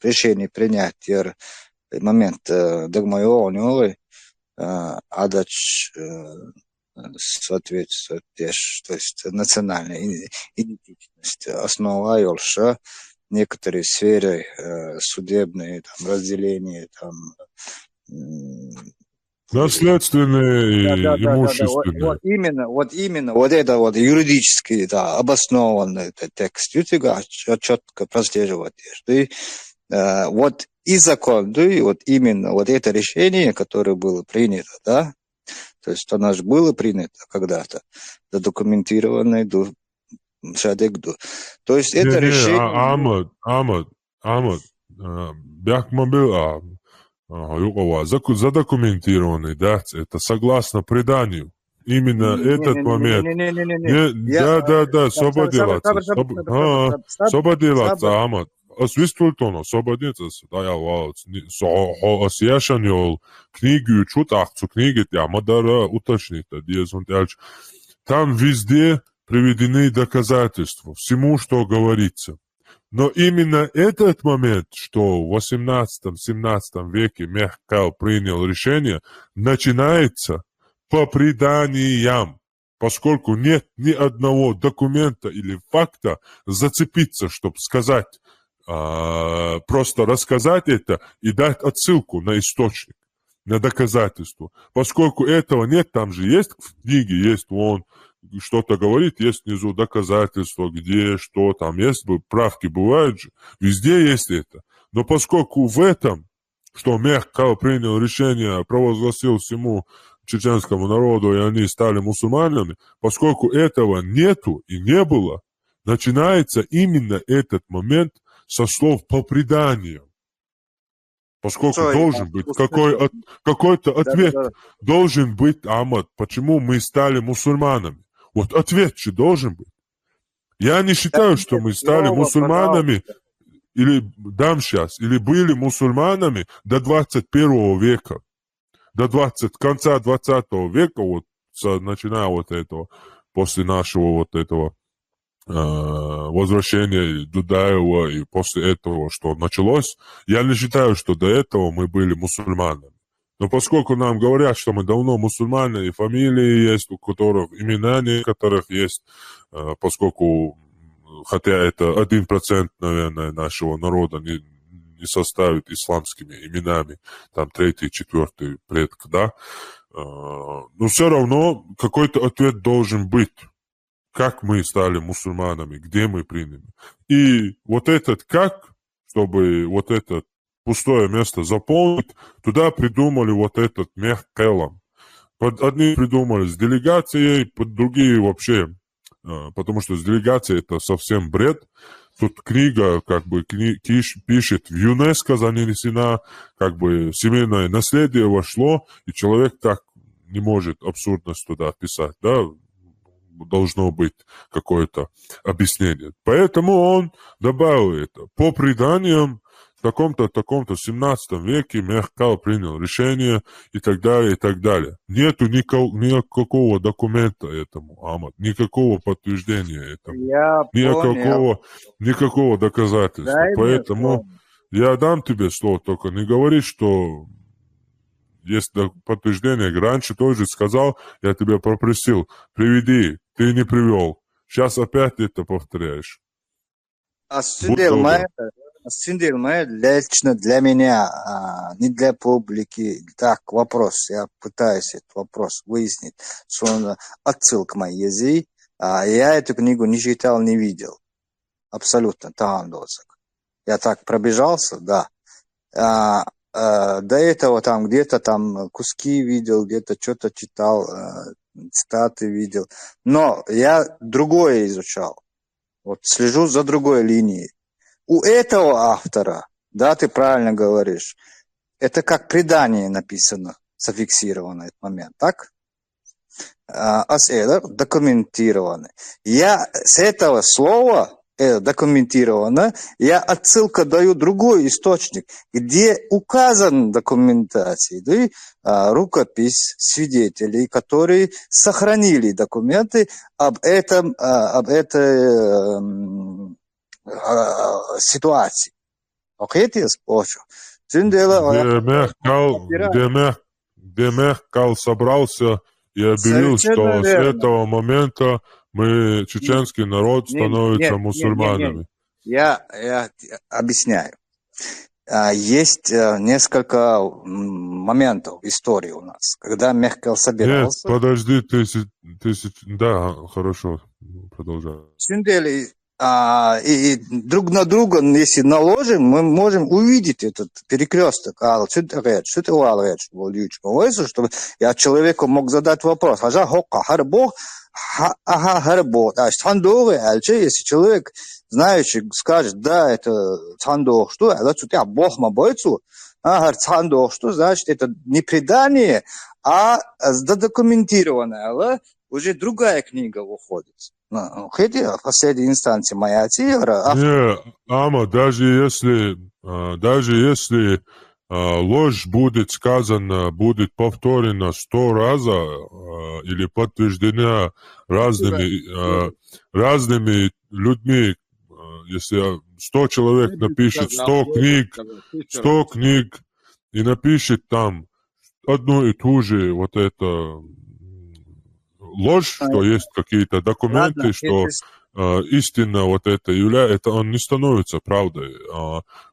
Speaker 3: решение принять. Момент догмайо, он адач соответствует, то есть национальная идентичность. Основа Йолша, некоторые сферы судебные, там, разделения, там,
Speaker 2: наследственные и имущественные.
Speaker 3: Вот именно, вот это вот юридически, да, обоснованный этот текст, четко прослеживать. Вот и закон, да, и вот именно вот это решение, которое было принято, да, то есть оно же было принято когда-то, задокументированное, то есть это решение...
Speaker 2: Амад, Бяхмабил, задокументированный, да, это согласно преданию. Именно этот момент. Да, сободилаться, Амад. Освистультон, освободиться, да, я валц. Освяшаньол книгу, чутахцу книги, я мадара уточнить, там везде приведены доказательства всему, что говорится. Но именно этот момент, что в 18-17 веке Мехкал принял решение, начинается по преданиям, поскольку нет ни одного документа или факта зацепиться, чтобы сказать, просто рассказать это и дать отсылку на источник. на доказательство. Поскольку этого нет, там же есть в книге, есть он что-то говорит, есть внизу доказательства, где, что там есть, правки бывают же, везде есть это. Но поскольку в этом, что Мехкал принял решение, провозгласил всему чеченскому народу, и они стали мусульманами, поскольку этого нету и не было, начинается именно этот момент со слов по преданиям. Поскольку должен быть какой-то ответ, должен быть, Ахмад, почему мы стали мусульманами. Вот ответ же должен быть. Я не считаю, что мы стали мусульманами, или дам сейчас, или были мусульманами до 21 века. До конца 20 века, вот, начиная вот этого, после нашего вот этого возвращения Дудаева и после этого, что началось, я не считаю, что до этого мы были мусульманами. Но поскольку нам говорят, что мы давно мусульмане, и фамилии есть, у которых имена некоторых есть, поскольку, хотя это 1%, наверное, нашего народа не составит исламскими именами, там 3-й, 4-й предок, да, но все равно какой-то ответ должен быть. Как мы стали мусульманами, где мы приняли. И вот этот как, чтобы вот это пустое место заполнить, туда придумали вот этот Мехкелам. Одни придумали с делегацией, другие вообще, потому что с делегацией это совсем бред. Тут книга, как бы, пишет, в ЮНЕСКО занесена, как бы, семейное наследие вошло, и человек так не может абсурдность туда писать, да, должно быть какое-то объяснение. Поэтому он добавил это. По преданиям, в таком-то 17 веке Мехкал принял решение и так далее, и так далее. Нету никакого документа этому, Ахмад, никакого подтверждения этому. Никакого доказательства.
Speaker 3: Дай
Speaker 2: Поэтому я дам тебе слово, только не говори, что есть подтверждение. Раньше тоже сказал, я тебя попросил, приведи, ты не привел. Сейчас опять это повторяешь.
Speaker 3: Синделмай лично для меня, не для публики. Так, вопрос. Я пытаюсь этот вопрос выяснить. Что отсылка моей язык. Я эту книгу не читал, не видел. Абсолютно. Я так пробежался, да. До этого там где-то там куски видел, где-то что-то читал, цитаты видел. Но я другое изучал. Вот слежу за другой линией. У этого автора, да, ты правильно говоришь, это как предание написано, зафиксировано этот момент, так? Асэдер документировано. Я с этого слова документировано, я отсылка даю другой источник, где указан документация, да, рукопись свидетелей, которые сохранили документы об этой ситуации. Окей, ты спрашиваешь?
Speaker 2: Где Мехкал собрался и объявил, что с этого момента мы, чеченский народ, становится мусульманами.
Speaker 3: Я объясняю. Есть несколько моментов в истории у нас, когда Мехкал собирался.
Speaker 2: Нет, подожди, да, хорошо, продолжай.
Speaker 3: И друг на друга, если наложим, мы можем увидеть этот перекресток. Чтобы я человеку мог задать вопрос. Если человек, знающий, скажет, да, это цандох, что это Бог мабойцу, что значит, это не предание, а задокументированное, уже другая книга выходит. Хотя в последней инстанции моя тигра.
Speaker 2: Не, Ама, даже если ложь будет сказана, будет повторена 100 раз или подтверждена разными людьми, если 100 человек напишет 100 книг и напишет там одну и ту же вот это ложь, что есть какие-то документы, что истина вот это является, он не становится правдой.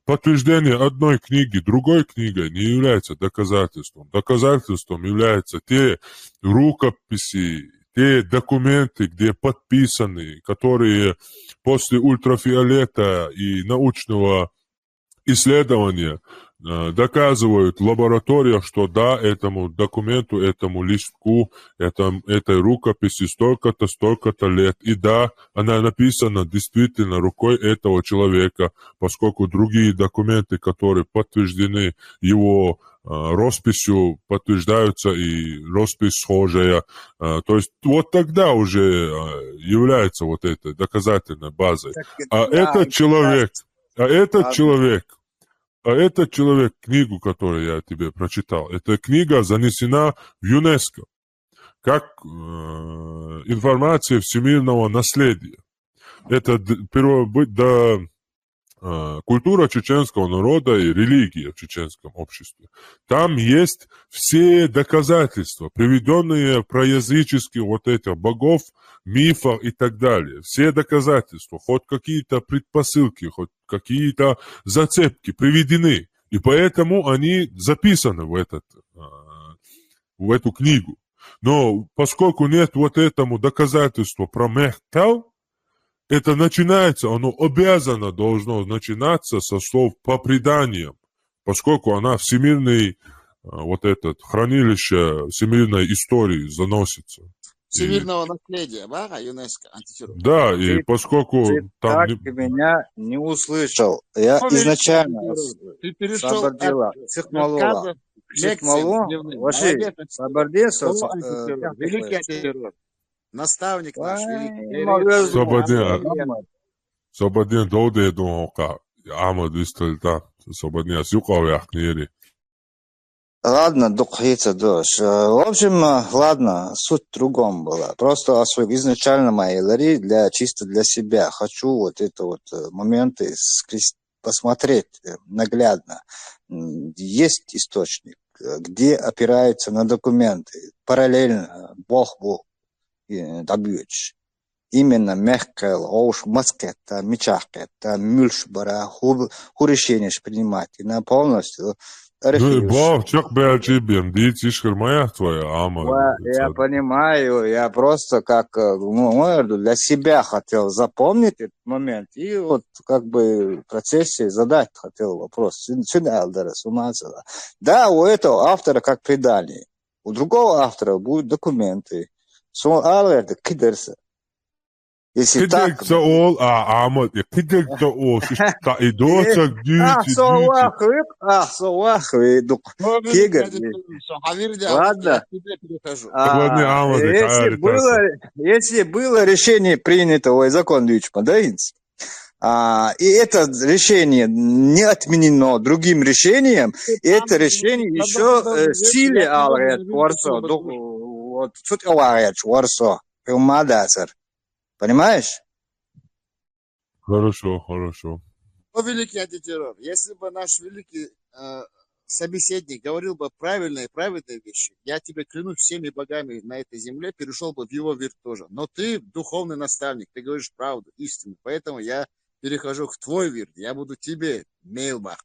Speaker 2: Подтверждение одной книги другой книгой не является доказательством. Доказательством являются те рукописи, те документы, где подписаны, которые после ультрафиолета и научного исследования доказывают в лабораториях, что да, этому документу, этому листку, этой рукописи столько-то лет. И да, она написана действительно рукой этого человека, поскольку другие документы, которые подтверждены его росписью, подтверждаются и роспись схожая. То есть вот тогда уже является вот этой доказательной базой. А этот человек, книгу, которую я тебе прочитал, эта книга занесена в ЮНЕСКО как информация всемирного наследия. Это культура чеченского народа и религия в чеченском обществе. Там есть все доказательства, приведенные про языческих вот этих богов, мифов и так далее. Все доказательства, хоть какие-то предпосылки, хоть какие-то зацепки приведены. И поэтому они записаны в эту книгу. Но поскольку нет вот этому доказательства про Мехтал, это начинается, оно обязано должно начинаться со слов по преданиям, поскольку она всемирный, вот этот, хранилище всемирной истории заносится.
Speaker 5: Всемирного наследия, да, ЮНЕСКО, антитеррор.
Speaker 2: Да, и поскольку там...
Speaker 3: Так ты меня не услышал. Я изначально
Speaker 5: Ты перешел от
Speaker 3: Цихмалула. Вообще,
Speaker 5: великий антитеррор. Наставник наш, великий.
Speaker 2: Сободин доуде дуока. Амад истальта. Сободин асюкау яхнири.
Speaker 3: Ладно, духица дождь. В общем, ладно, суть в другом была. Просто изначально мои лари чисто для себя. Хочу вот это вот моменты посмотреть наглядно. Есть источник, где опираются на документы. Параллельно Бог был добьётся. Именно мягкое, уж маскета, мечахкета, мюльшбара, решение принимать. И на полностью
Speaker 2: Ну, Бог, чак бэджибем, дитиш хермая твоя, ама.
Speaker 3: Я понимаю, я просто как для себя хотел запомнить этот момент и вот как бы в процессе задать хотел вопрос. Да, у этого автора как предание, у другого автора будут документы. Если так... Ладно. Если было решение принято, ой, закон Дючма, да, и это решение не отменено другим решением, и это решение еще в силе, вот, тут Варсо, понимаешь?
Speaker 2: Хорошо.
Speaker 5: О, великий антитеррор, если бы наш великий собеседник говорил бы правильные вещи, я тебе клянусь всеми богами на этой земле, перешел бы в его вирт тоже. Но ты духовный наставник, ты говоришь правду, истину, поэтому я перехожу в твой вирт, я буду тебе мейлбах.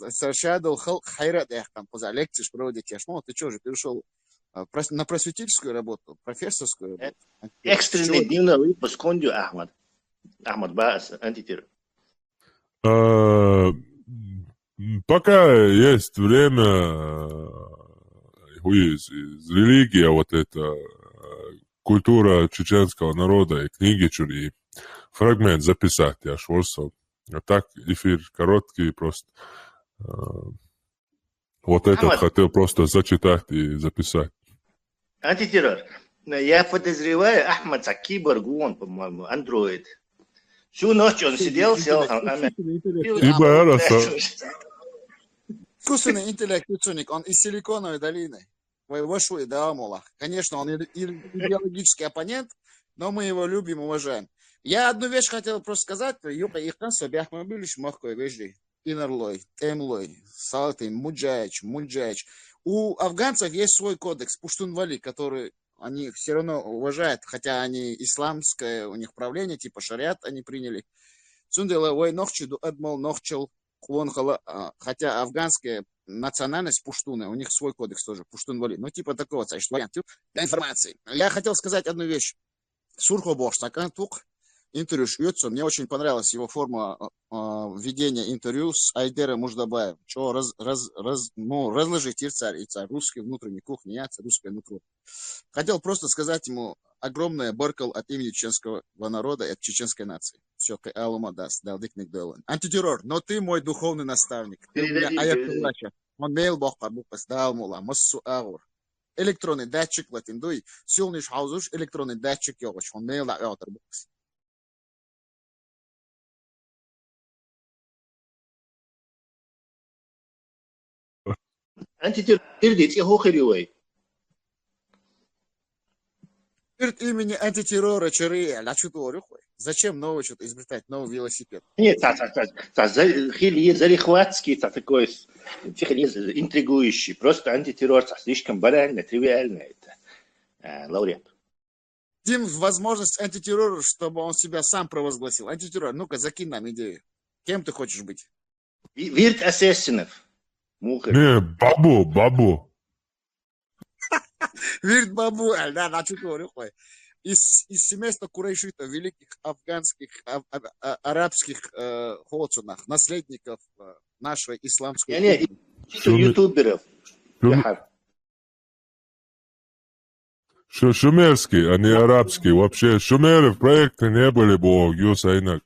Speaker 5: Сашадал хайрат эхтам поза лекции проводить яшмо. Ты что же перешел на просветительскую работу, профессорскую работу?
Speaker 6: Экстренный дневной выпуск Кондю Ахмад Баас, антитеррор.
Speaker 2: Пока есть время, из религия, вот эта культура чеченского народа и книги чури, фрагмент записать, я шворсал. А так эфир короткий, просто вот этот хотел просто зачитать и записать.
Speaker 6: Антитеррор. Я подозреваю, Ахмад киборг, он, по-моему, андроид. Всю ночь он сидел, сел.
Speaker 5: Искусственный интеллект, он из Силиконовой долины. Конечно, он идеологический оппонент, но мы его любим, уважаем. Я одну вещь хотел просто сказать. Юка ихтан собях мы были шмахкой вежди. Инарлой, темлой, салты, муджач. У афганцев есть свой кодекс, пуштунвали, который они все равно уважают, хотя они исламское у них правление, типа шариат они приняли. Сундела ой нохчиду адмал нохчел хотя афганская национальность пуштуны, у них свой кодекс тоже, пуштунвали. Ну, типа такого, значит, вариант. Для информации. Я хотел сказать одну вещь. Сурхобош, стакан тук, интервью шьется. Мне очень понравилась его форма ведения интервью с Айдером Муждабаевым. Что разложить и царь, русский внутренний кухня, я русское нутро. Хотел просто сказать ему огромное баркал от имени чеченского народа и от чеченской нации. Все, Алума даст, далдикник делан. Антитеррор, но ты мой духовный наставник. Ты у меня аятуллача. Он мейл бог парбукас, далмула, массу аур. Электронный датчик латиндуй, силный шаузуш, электронный датчик йогоч. Он мейл аутер букас.
Speaker 6: Антитеррор, передайте, хохеревой.
Speaker 5: Перед имени антитеррора Чария, зачем новый что-то изобретать, новый велосипед?
Speaker 6: Нет, хили залихватский, такой интригующий. Просто антитеррор, слишком банально, тривиально это. Лауреат.
Speaker 5: Дим возможность антитеррора, чтобы он себя сам провозгласил. Антитеррор, ну-ка, закинь нам идею. Кем ты хочешь быть?
Speaker 6: Вирт Ассасинов.
Speaker 2: Не, бабу.
Speaker 5: Вирт Бабу, да, говорю, из семейства курайшитов, великих афганских, арабских холцунах, наследников нашей исламской культуры.
Speaker 6: Ютуберов.
Speaker 2: Шумерский, а не арабский. Вообще, шумеры в проекте не были бы Юсайна.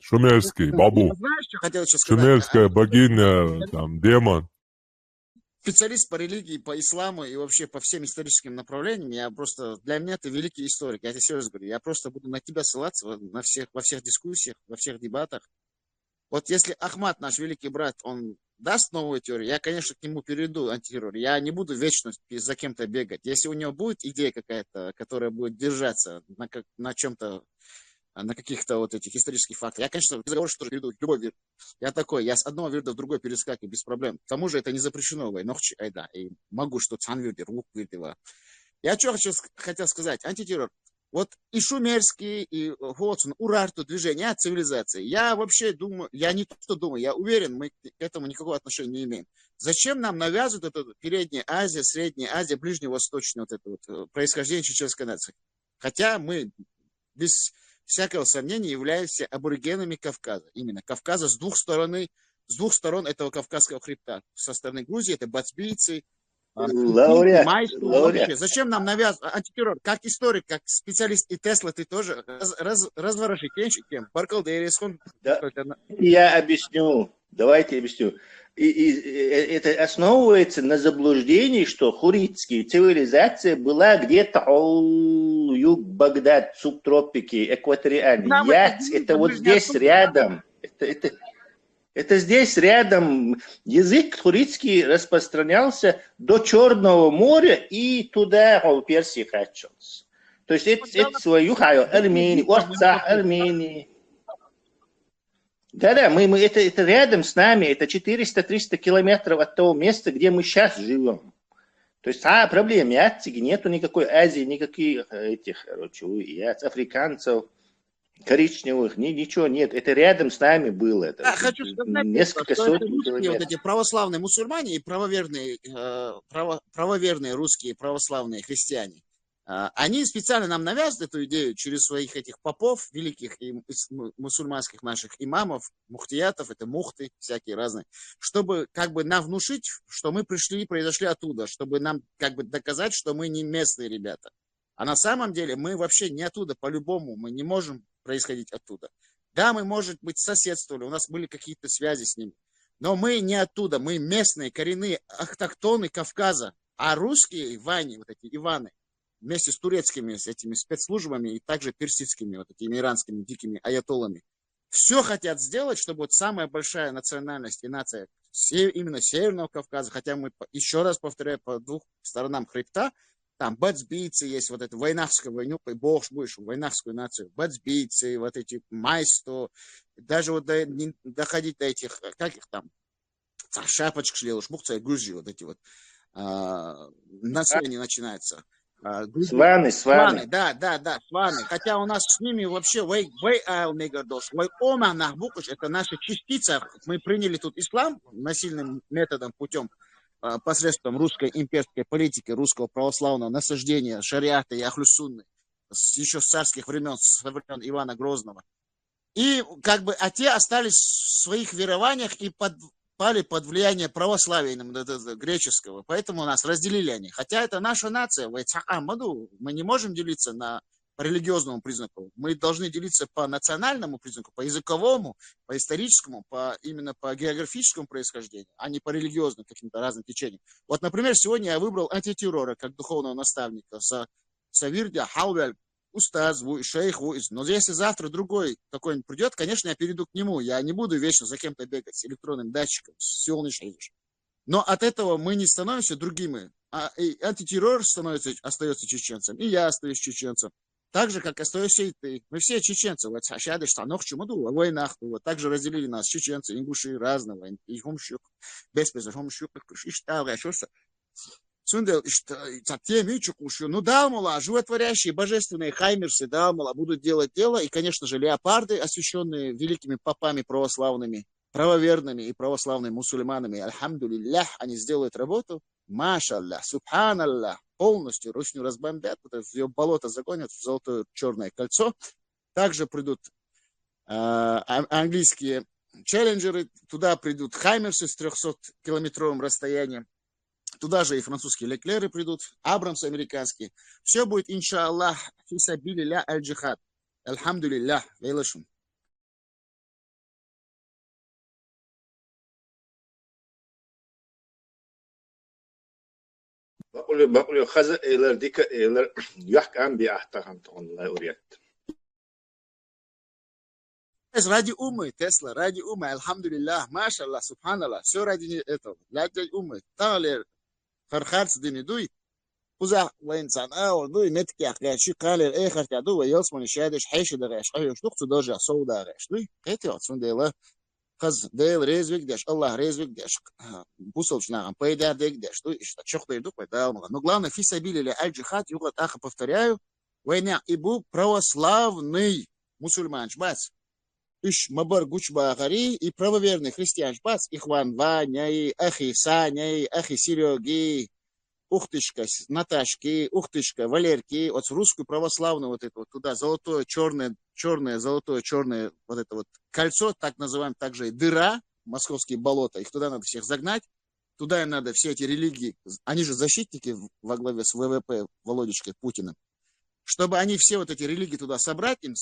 Speaker 2: Шумерский, бабу.
Speaker 5: Знаешь, что хотел сейчас сказать?
Speaker 2: Шумерская богиня, там, демон.
Speaker 5: Специалист по религии, по исламу и вообще по всем историческим направлениям. Для меня ты великий историк. Я тебе серьезно говорю. Я просто буду на тебя ссылаться во всех дискуссиях, во всех дебатах. Вот если Ахмат, наш великий брат, он даст новую теорию, я, конечно, к нему перейду антитеррор. Я не буду вечно за кем-то бегать. Если у него будет идея какая-то, которая будет держаться на чем-то, на каких-то вот этих исторических фактах. Я, конечно, разговор, что перейду в любой вид. Я с одного вида в другой перескакиваю без проблем. К тому же это не запрещено в Нохчи Айда. И могу, что Цанвирдер, Вуквирдила. Я что хотел сказать? Антитеррор. Вот и шумерский, и Хоцун, Урарту, движение цивилизации. Я вообще думаю, я не то, что думаю, я уверен, мы к этому никакого отношения не имеем. Зачем нам навязывают это Передняя Азия, Средняя Азия, Ближневосточная вот это вот происхождение чеченской нации? Хотя мы без всякого сомнения являемся аборигенами Кавказа. Именно Кавказа с двух сторон этого Кавказского хребта. Со стороны Грузии это бацбийцы,
Speaker 6: Лауреат.
Speaker 5: Зачем нам навязывать антитеррор? Как историк, как специалист и Тесла, ты тоже развороши тем.
Speaker 6: Я объясню. Давайте объясню. Это основывается на заблуждении, что хуритская цивилизация была где-то юг Багдад, субтропики, экваториальный. Это вот здесь рядом. Это здесь рядом. Язык хуритский распространялся до Черного моря и туда, в Персии, качался. То есть это свою Армению, Армении. Да, это рядом с нами, это 400-300 километров от того места, где мы сейчас живем. То есть, проблем нету никакой Азии, никаких этих, африканцев, коричневых, ничего нет. Это рядом с нами было. Это
Speaker 5: хочу сказать,
Speaker 6: несколько сотен километров.
Speaker 5: Вот эти православные мусульмане и правоверные русские православные христиане, они специально нам навязывают эту идею через своих этих попов, великих и мусульманских наших имамов, мухтиятов, это мухты всякие разные, чтобы как бы нам внушить, что мы произошли оттуда, чтобы нам как бы доказать, что мы не местные ребята. А на самом деле мы вообще не оттуда, по-любому, мы не можем происходить оттуда. Да, мы, может быть, соседствовали, у нас были какие-то связи с ними, но мы не оттуда, мы местные, коренные автохтоны Кавказа, а русские Иване, вот эти Иваны, вместе с турецкими, с этими спецслужбами и также персидскими, вот этими иранскими дикими аятоллами, все хотят сделать, чтобы вот самая большая национальность и нация именно Северного Кавказа, хотя мы, еще раз повторяю, по двух сторонам хребта, там бацбийцы есть, вот это войнахская войну, бог будешь, войнахскую нацию, бацбийцы, вот эти майсто, даже вот доходить до этих, как их там, шапочек шлелуш, мухца и Грузии, вот эти вот население начинается.
Speaker 6: Сваны.
Speaker 5: Сваны, да, сваны. Хотя у нас с ними вообще это наша частица. Мы приняли тут ислам насильным методом, путем, посредством русской имперской политики, русского православного насаждения, шариата и ахлюсунны, еще с царских времен, с времен Ивана Грозного. И как бы, а те остались в своих верованиях и пали под влияние православия греческого, поэтому нас разделили они. Хотя это наша нация, мы не можем делиться по религиозному признаку, мы должны делиться по национальному признаку, по языковому, по историческому, именно по географическому происхождению, а не по религиозному каким-то разным течениям. Вот, например, сегодня я выбрал антитеррора как духовного наставника, Савирдя Халвель, Устазву, шейху. Но если завтра другой какой-нибудь придет, конечно, я перейду к нему. Я не буду вечно за кем-то бегать с электронным датчиком, с солнечной. Но от этого мы не становимся другими. И антитеррор остается чеченцем, и я остаюсь чеченцем. Так же, как остаешься и ты. Мы все чеченцы. Вот в войнах. Вот так же разделили нас чеченцы, ингуши разного. И хомщук, беспеза, хомщук, и Сундел, ну да, мол, животворящие божественные хаймерсы, да, мол, будут делать дело, и, конечно же, леопарды, освященные великими попами православными, правоверными и православными мусульманами, альхамдулиллях, они сделают работу, машаллах, субханаллах, полностью Русню разбомбят, в ее болото загонят, в золотое черное кольцо. Также придут английские челленджеры, туда придут хаймерсы с 300-километровым расстоянием. Туда же и французские леклеры придут, Абрамсы американские. Все будет, иншаллах, фисабилилля аль-джихад. Альхамдулиллах, вейлашун.
Speaker 6: بقول خزق إلى ديك إلى يحكي عن بأحتهم تقول لا أريد.
Speaker 5: Ради умы, Тесла, ради умы, альхамдулиллах, машаллах, субханаллах, все ради этого, ради умы. Талер, Хархарц Демидуй, Пуза Вайнсан, Дуй, Метки, Ахляши, Калер, Эхар, Тяду, Йосман, Шадиш, Хайши, Дагаш, Штукцу, Дожа, Соудагаш, Дуй, эти вот, Сундела, Хаз, Дейл, Резвик, Деш, Аллах, Резвик, Деш, Пусовчнагам, Пайда, Дек, Деш, Дуй, Шохта иду, Пайда, но главное, Фисабили, Аль-Джихад, Юглат, Аха, повторяю, война Ибу православный мусульман, Шбац. Иш Мабар Гучбагари и правоверный христиан Шбац, Ихван Ваня, Ахи Саня, Ахи Сереги, Ухтышка, Наташки, Ухтышка, Валерки, вот русскую православную вот это вот туда, золотое, черное, золотое, черное, вот это вот кольцо, так называемое, также и дыра, московские болота, их туда надо всех загнать, туда им надо все эти религии, они же защитники во главе с ВВП Володечкой Путиным, чтобы они все вот эти религии туда собрать, им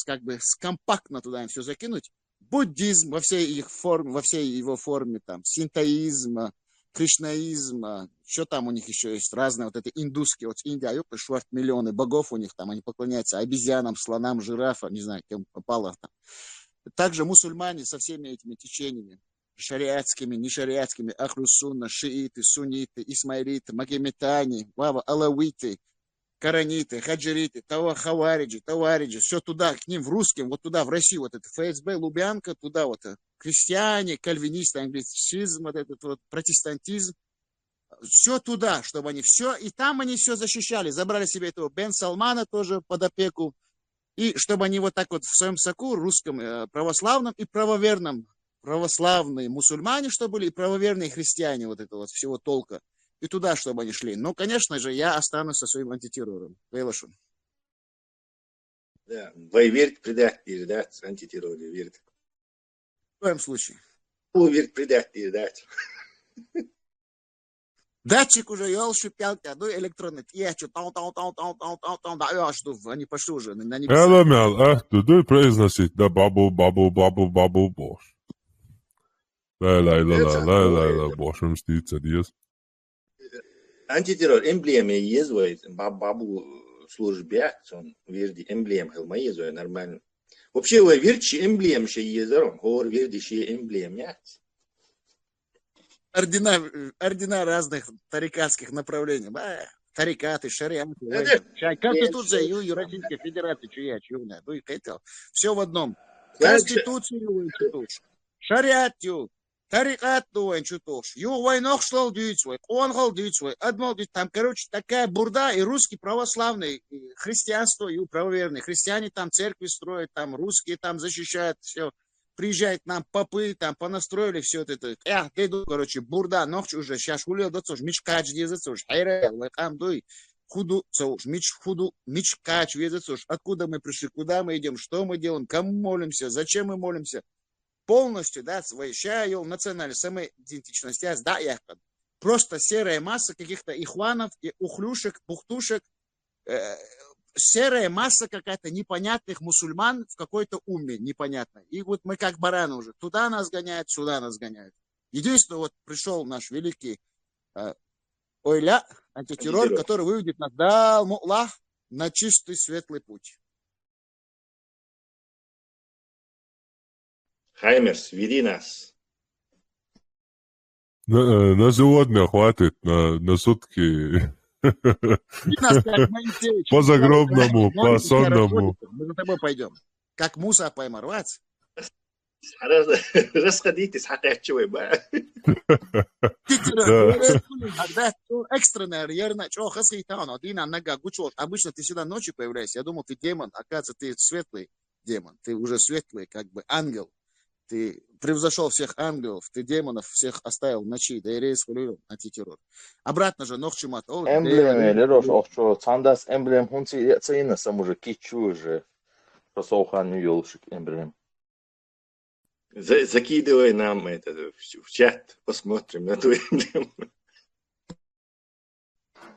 Speaker 5: как бы скомпактно туда им все закинуть, буддизм во всей его форме, там, синтоизм, кришнаизм, что там у них еще есть, разные вот эти индусские, вот Индия, миллионы богов у них там, они поклоняются обезьянам, слонам, жирафам, не знаю, кем попало там. Также мусульмане со всеми этими течениями, шариатскими, нешариатскими, ахлюсунна, шииты, сунниты, исмаилиты, магометане, алавиты, караниты, хаджириты, тавариджи, все туда, к ним в русским, вот туда, в Россию, вот это ФСБ, Лубянка, туда вот крестьяне, кальвинисты, англицизм, вот этот вот протестантизм, все туда, чтобы они все, и там они все защищали, забрали себе этого Бен Салмана тоже под опеку, и чтобы они вот так вот в своем соку, русском, православном и правоверном, православные мусульмане, что были, и правоверные христиане, вот этого вот всего толка, и туда, чтобы они шли. Но, конечно же, я останусь со своим антитеррором. Вейлашун.
Speaker 6: Да, вы верите предатель, да, антитеррор, верите.
Speaker 5: В коем случае.
Speaker 6: Вы верите предатель, да.
Speaker 5: Датчик уже елши пялки, ну электронный. Я что, да, я что, они пошли уже на небеса.
Speaker 2: Elämäl ähtyy произносить да бабу бош. Ла, бош, мстится, Диас.
Speaker 6: Антитеррор, эмблема ездует, бабу службе, он верди эмблем, хелма ездует нормально. Вообще, вы верите эмблем, что ездором, хор верди, что эмблем, нет?
Speaker 5: Ордена разных тарикатских направлений. тарикаты, шариаты. Конституция Российской Федерации, чья, хотел. Все в одном. Конституцию читуш. Шариат тарикат читуш. Войнох шлал дюйцвой, он хал дюйцвой. Там, короче, такая бурда, и русский православный, и христианство, и правоверные. Христиане там церкви строят, там русские там защищают, все. Приезжают нам попы, там понастроили все это. Ты, короче, бурда, ночь уже, сейчас улил, да, тоже, мичкач, дезацуш, хайрел, лакам, дуй, худу, цауш, мичкач, везацуш. Откуда мы пришли, куда мы идем, что мы делаем, кому молимся, зачем мы молимся. Полностью, да, своей шаю, национальной самоидентичности, да, я просто серая масса каких-то ихванов, и ухлюшек, бухтушек, серая масса какая-то непонятных мусульман в какой-то уме непонятной. И вот мы как бараны уже. Туда нас гоняют, сюда нас гоняют. Единственное, вот пришел наш великий ойля, антитеррор, который выведет нас да, Аллах, на чистый светлый путь.
Speaker 6: Хаймерс, веди нас.
Speaker 2: На сегодня хватит, на сутки. По загробному, по сонному.
Speaker 5: Мы за тобой пойдем. Как Муса поймарвать.
Speaker 6: Расходитесь, хакачевый, ба.
Speaker 5: Экстренная, ярна, чё, хасхитан, Дина, нога, гучот. Обычно ты сюда ночью появляешься. Я думал, ты демон. Оказывается, ты светлый демон. Ты уже светлый, как бы ангел. Ты превзошел всех ангелов, ты демонов всех оставил в ночи, да и рейс хулил антитеррор. Обратно же, нохчумат.
Speaker 7: Эмблем, Лерош, охчо, цандас эмблем, хунци, цейна, сам уже кичу уже. Просоухан юлшик эмблем.
Speaker 6: Закидывай нам это в чат, посмотрим на твой эмблем.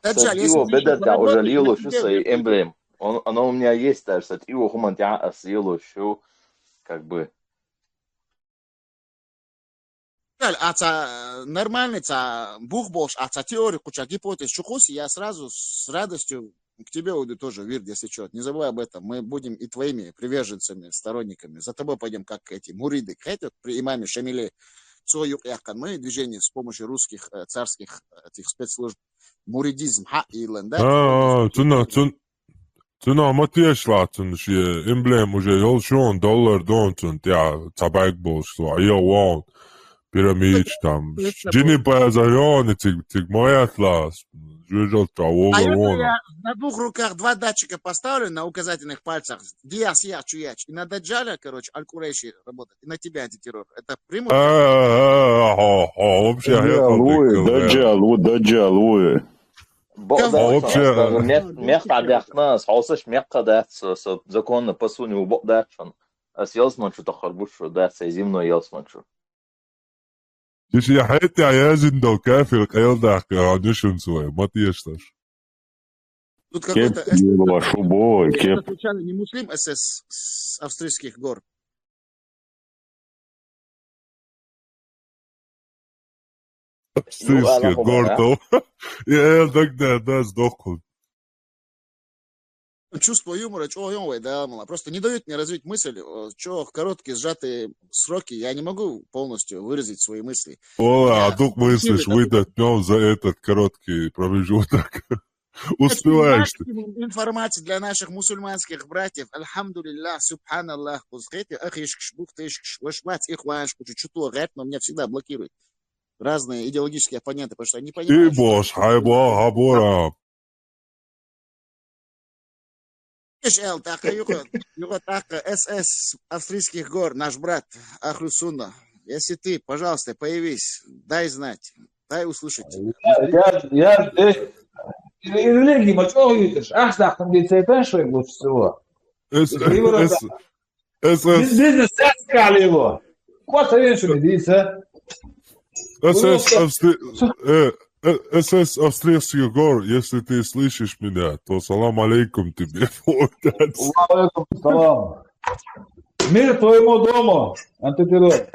Speaker 7: Сатио, бедат, я уже лилу, что свой эмблем. Оно у меня есть даже, сатио, хумантя, асилу, что, как бы.
Speaker 5: Нормальный бухбош, теория, куча гипотез, чухуси, я сразу с радостью к тебе уйду тоже, Вирд, если что. Не забывай об этом. Мы будем и твоими приверженцами, сторонниками. За тобой пойдем, как эти муриды. Хотят при имаме Шамиле Цоюкяхан. Мы движение с помощью русских царских этих спецслужб. Муридизм, Илэн, да?
Speaker 2: Цена матешлатен, что эмблем уже $1 донцен, я табак был, что я вон. Пирамид там. Джинни Пазарёны, тик моя класс.
Speaker 5: Я на двух руках 2 датчика поставлю на указательных пальцах. Диас, я, чуяч. И на Даджаля, короче, Аль-Курейши работает. И на тебя антитеррор. Это прямой.
Speaker 2: Вообще,
Speaker 7: Даджал. Вообще. Мягко, саусаш мягко даться, законно посунул бок датчан. А съелся ночью, то харбушу, даться, зимной елся ночью.
Speaker 2: Если я хотя язин до кафе, каялдах, конечно, свой, матешташ.
Speaker 5: Тут какой-то это случайно не муслим СС с австрийских гор.
Speaker 2: Австрийских гор, то. Я тогда, да, сдохнул.
Speaker 5: Чувство юмора, да, просто не дают мне развить мысль, в короткие сжатые сроки я не могу полностью выразить свои мысли.
Speaker 2: А тут мыслишь, выдать днем за этот короткий промежуток. Успеваешь ты.
Speaker 5: Информации для наших мусульманских братьев. Альхамдулиллах, субханаллах, но меня всегда блокируют разные идеологические оппоненты, потому что они понимают,
Speaker 2: что...
Speaker 5: СС австрийских гор, наш брат Ахлю Сунна. Если ты, пожалуйста, появись, дай знать, дай услышать.
Speaker 8: Я религии, мочо видишь, ах, да, там где цейтан, что лучше всего. Бизнес сказали его. Вот видишь, медица.
Speaker 2: СС австрийских гор, если ты слышишь меня, то салам алейкум тебе.
Speaker 8: Алейкум салам. Мир твоему дому, антитеррор.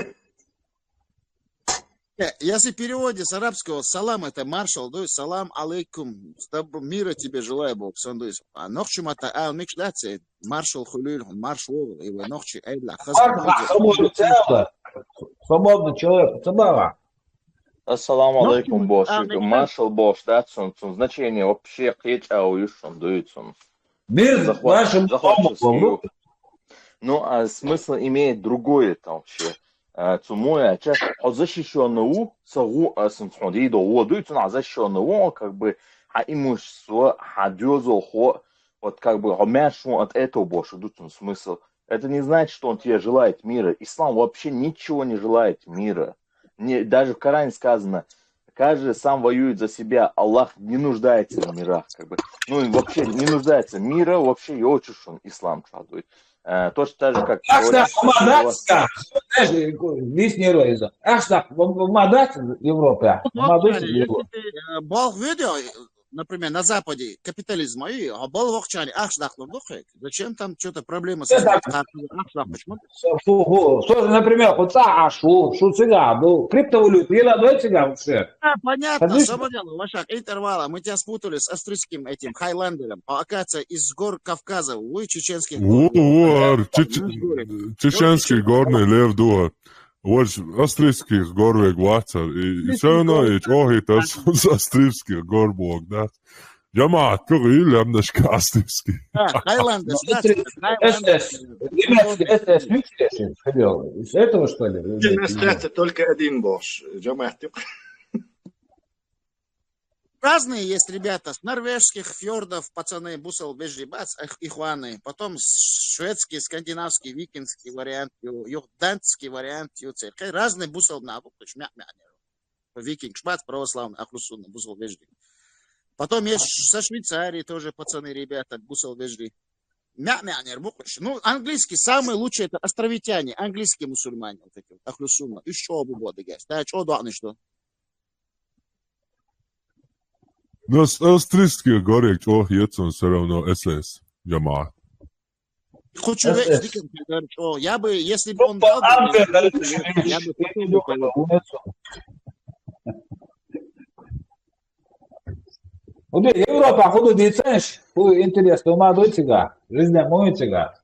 Speaker 5: Если в переводе с арабского салам это маршал, то есть салам алейкум, мира тебе желаю, Бог, сондуис. А нохчим это мечтаться, маршал хулюль, маршал, его нохчи, эйла.
Speaker 8: Свободный человек, собака.
Speaker 7: Ассаламу
Speaker 5: Ну,
Speaker 7: алейкум, Бош.
Speaker 5: Мехмед,
Speaker 7: Маршал Бош, да, значение вообще он дует.
Speaker 8: Мир вашему дому,
Speaker 7: Захватческие. Ну, а смысл имеет другое там вообще. Цумуя, защищенного, сагу, асенсондиdo, дует на защищенного, как бы, имущество, дёзо, вот как бы, от этого Бош, идут смысл. Это не значит, что он тебе желает мира. Ислам вообще ничего не желает мира. Даже в Коране сказано, каждый сам воюет за себя, Аллах не нуждается в мирах, как бы. Ну и вообще не нуждается мира, вообще и очень он ислам традует. Точно так же, как...
Speaker 8: лишний ройза. Помогать Европе.
Speaker 5: Бог видел, например, на Западе капитализм, и был вахчани, зачем там что-то проблемы с почему?
Speaker 8: Что, например, шу цыган, криптовалют, не цыган все.
Speaker 5: Понятно, что дело, Вашак, интервала, мы тебя спутали с австрийским этим хайлендером, оказывается, из гор Кавказа, вы чеченских гор.
Speaker 2: Чеченский горный лев дуар. Вот австрийских гор век ватсар. И все равно и охита с австрийских гор бог, да. Джамаат, как и лямнашка австрийский.
Speaker 5: Хайлендер,
Speaker 8: Из этого, что ли?
Speaker 6: только один Бош. Джамаат.
Speaker 5: Разные есть ребята, с норвежских фьордов, пацаны, бусал, бежи, бац, ихваны, потом шведский, скандинавский, викингский вариант, датский вариант, разные бусал на викинг, шбац, православный, ахрусунный, бусал, бежи. Потом есть со Швейцарии тоже пацаны, ребята, бусал, бежи. Ну, английский самый лучший, это островитяне, английские мусульмане, вот эти, ахрусунны, еще обуводы, да, что должны, что?
Speaker 2: Но с австрийских горек охита все равно СС, Джамаат.
Speaker 5: Хочу я бы, если бы он дал, я бы попробовал.
Speaker 8: Европа, худу дицеш, интересно, ума дойцега, жизнь моечега.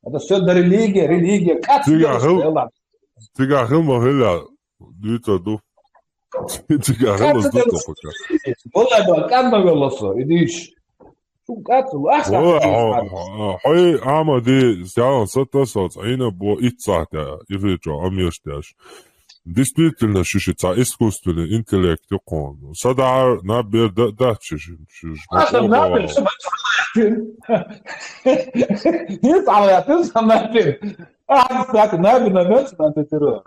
Speaker 8: Это все до религия, как
Speaker 2: Тига хилма хиля, дуйта ду. Тига хилма дуйта пока.
Speaker 8: Вола, как мавелосо, идиш.
Speaker 2: Хой амади сян сатасац, айна бо ицата, ивричо, амирштяш. Действительно, шишица искусственный интеллект якон. Садар набер датчиш.
Speaker 8: Набер, не самое, ты сам набер. Так, набер,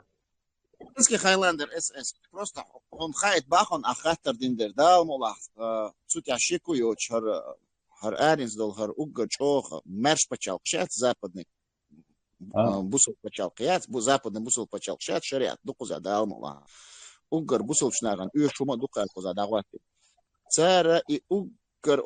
Speaker 5: Хайлендер СС. Просто он хайт бахон ахаттер диндер да молах. Суть ашику хар аринсдол хар угга чох мерш пачал кшат западный. Бусул пачал кят, западный бусул пачал кшат шариат дукуза да молах. Уггар бусул шнаган шума дука куза дагвати. Цара и уггар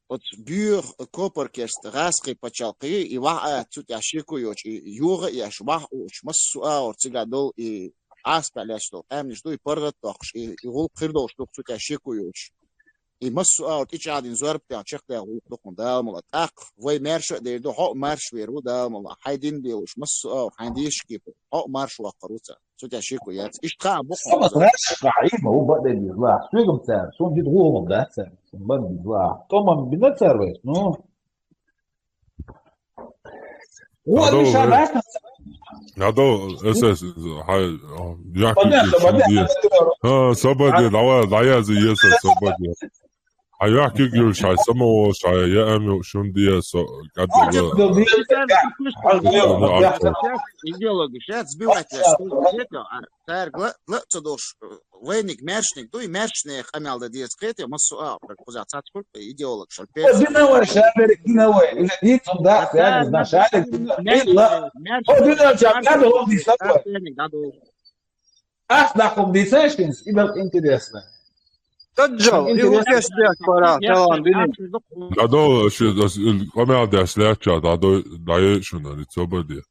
Speaker 5: от бюр копоркест раски пачалки и ва суть ашику юга и ашбах уч масуа орцигадол и аспаляшто амништо и пардатохш и гол кирдол что суть ашику и масуа от ичадин зорпта чехта докон да молат ак вой мерш де до хо марш веру да мола хайдин деуш масуа хандишки хо марш вақруца суть ашику я ишта бокон
Speaker 8: قاعدين هو بقى بيطلع شو قمت شو بدي تقول ده بقى بيطلع طبعا بدنا سيرفيس نو هو اللي شغال
Speaker 2: 나도 SS 서버디 나야지 예서 서버디 아야키 길 샤이서모 샤야 아미 슌디에서 가도
Speaker 5: идеологи сейчас сбивать войник мершник дуй мершник хамял да диескрете масуа как позаца сколько идеолог шальпе
Speaker 8: دينوي شابر دينوي دي صدق يعني نشاط أصدقهم ديسيشنز إذا интересно.
Speaker 3: Таджал, и вот я себя пора, талан,
Speaker 2: 나도 거메아데 슬래차 나도 나의 슈나 리서버디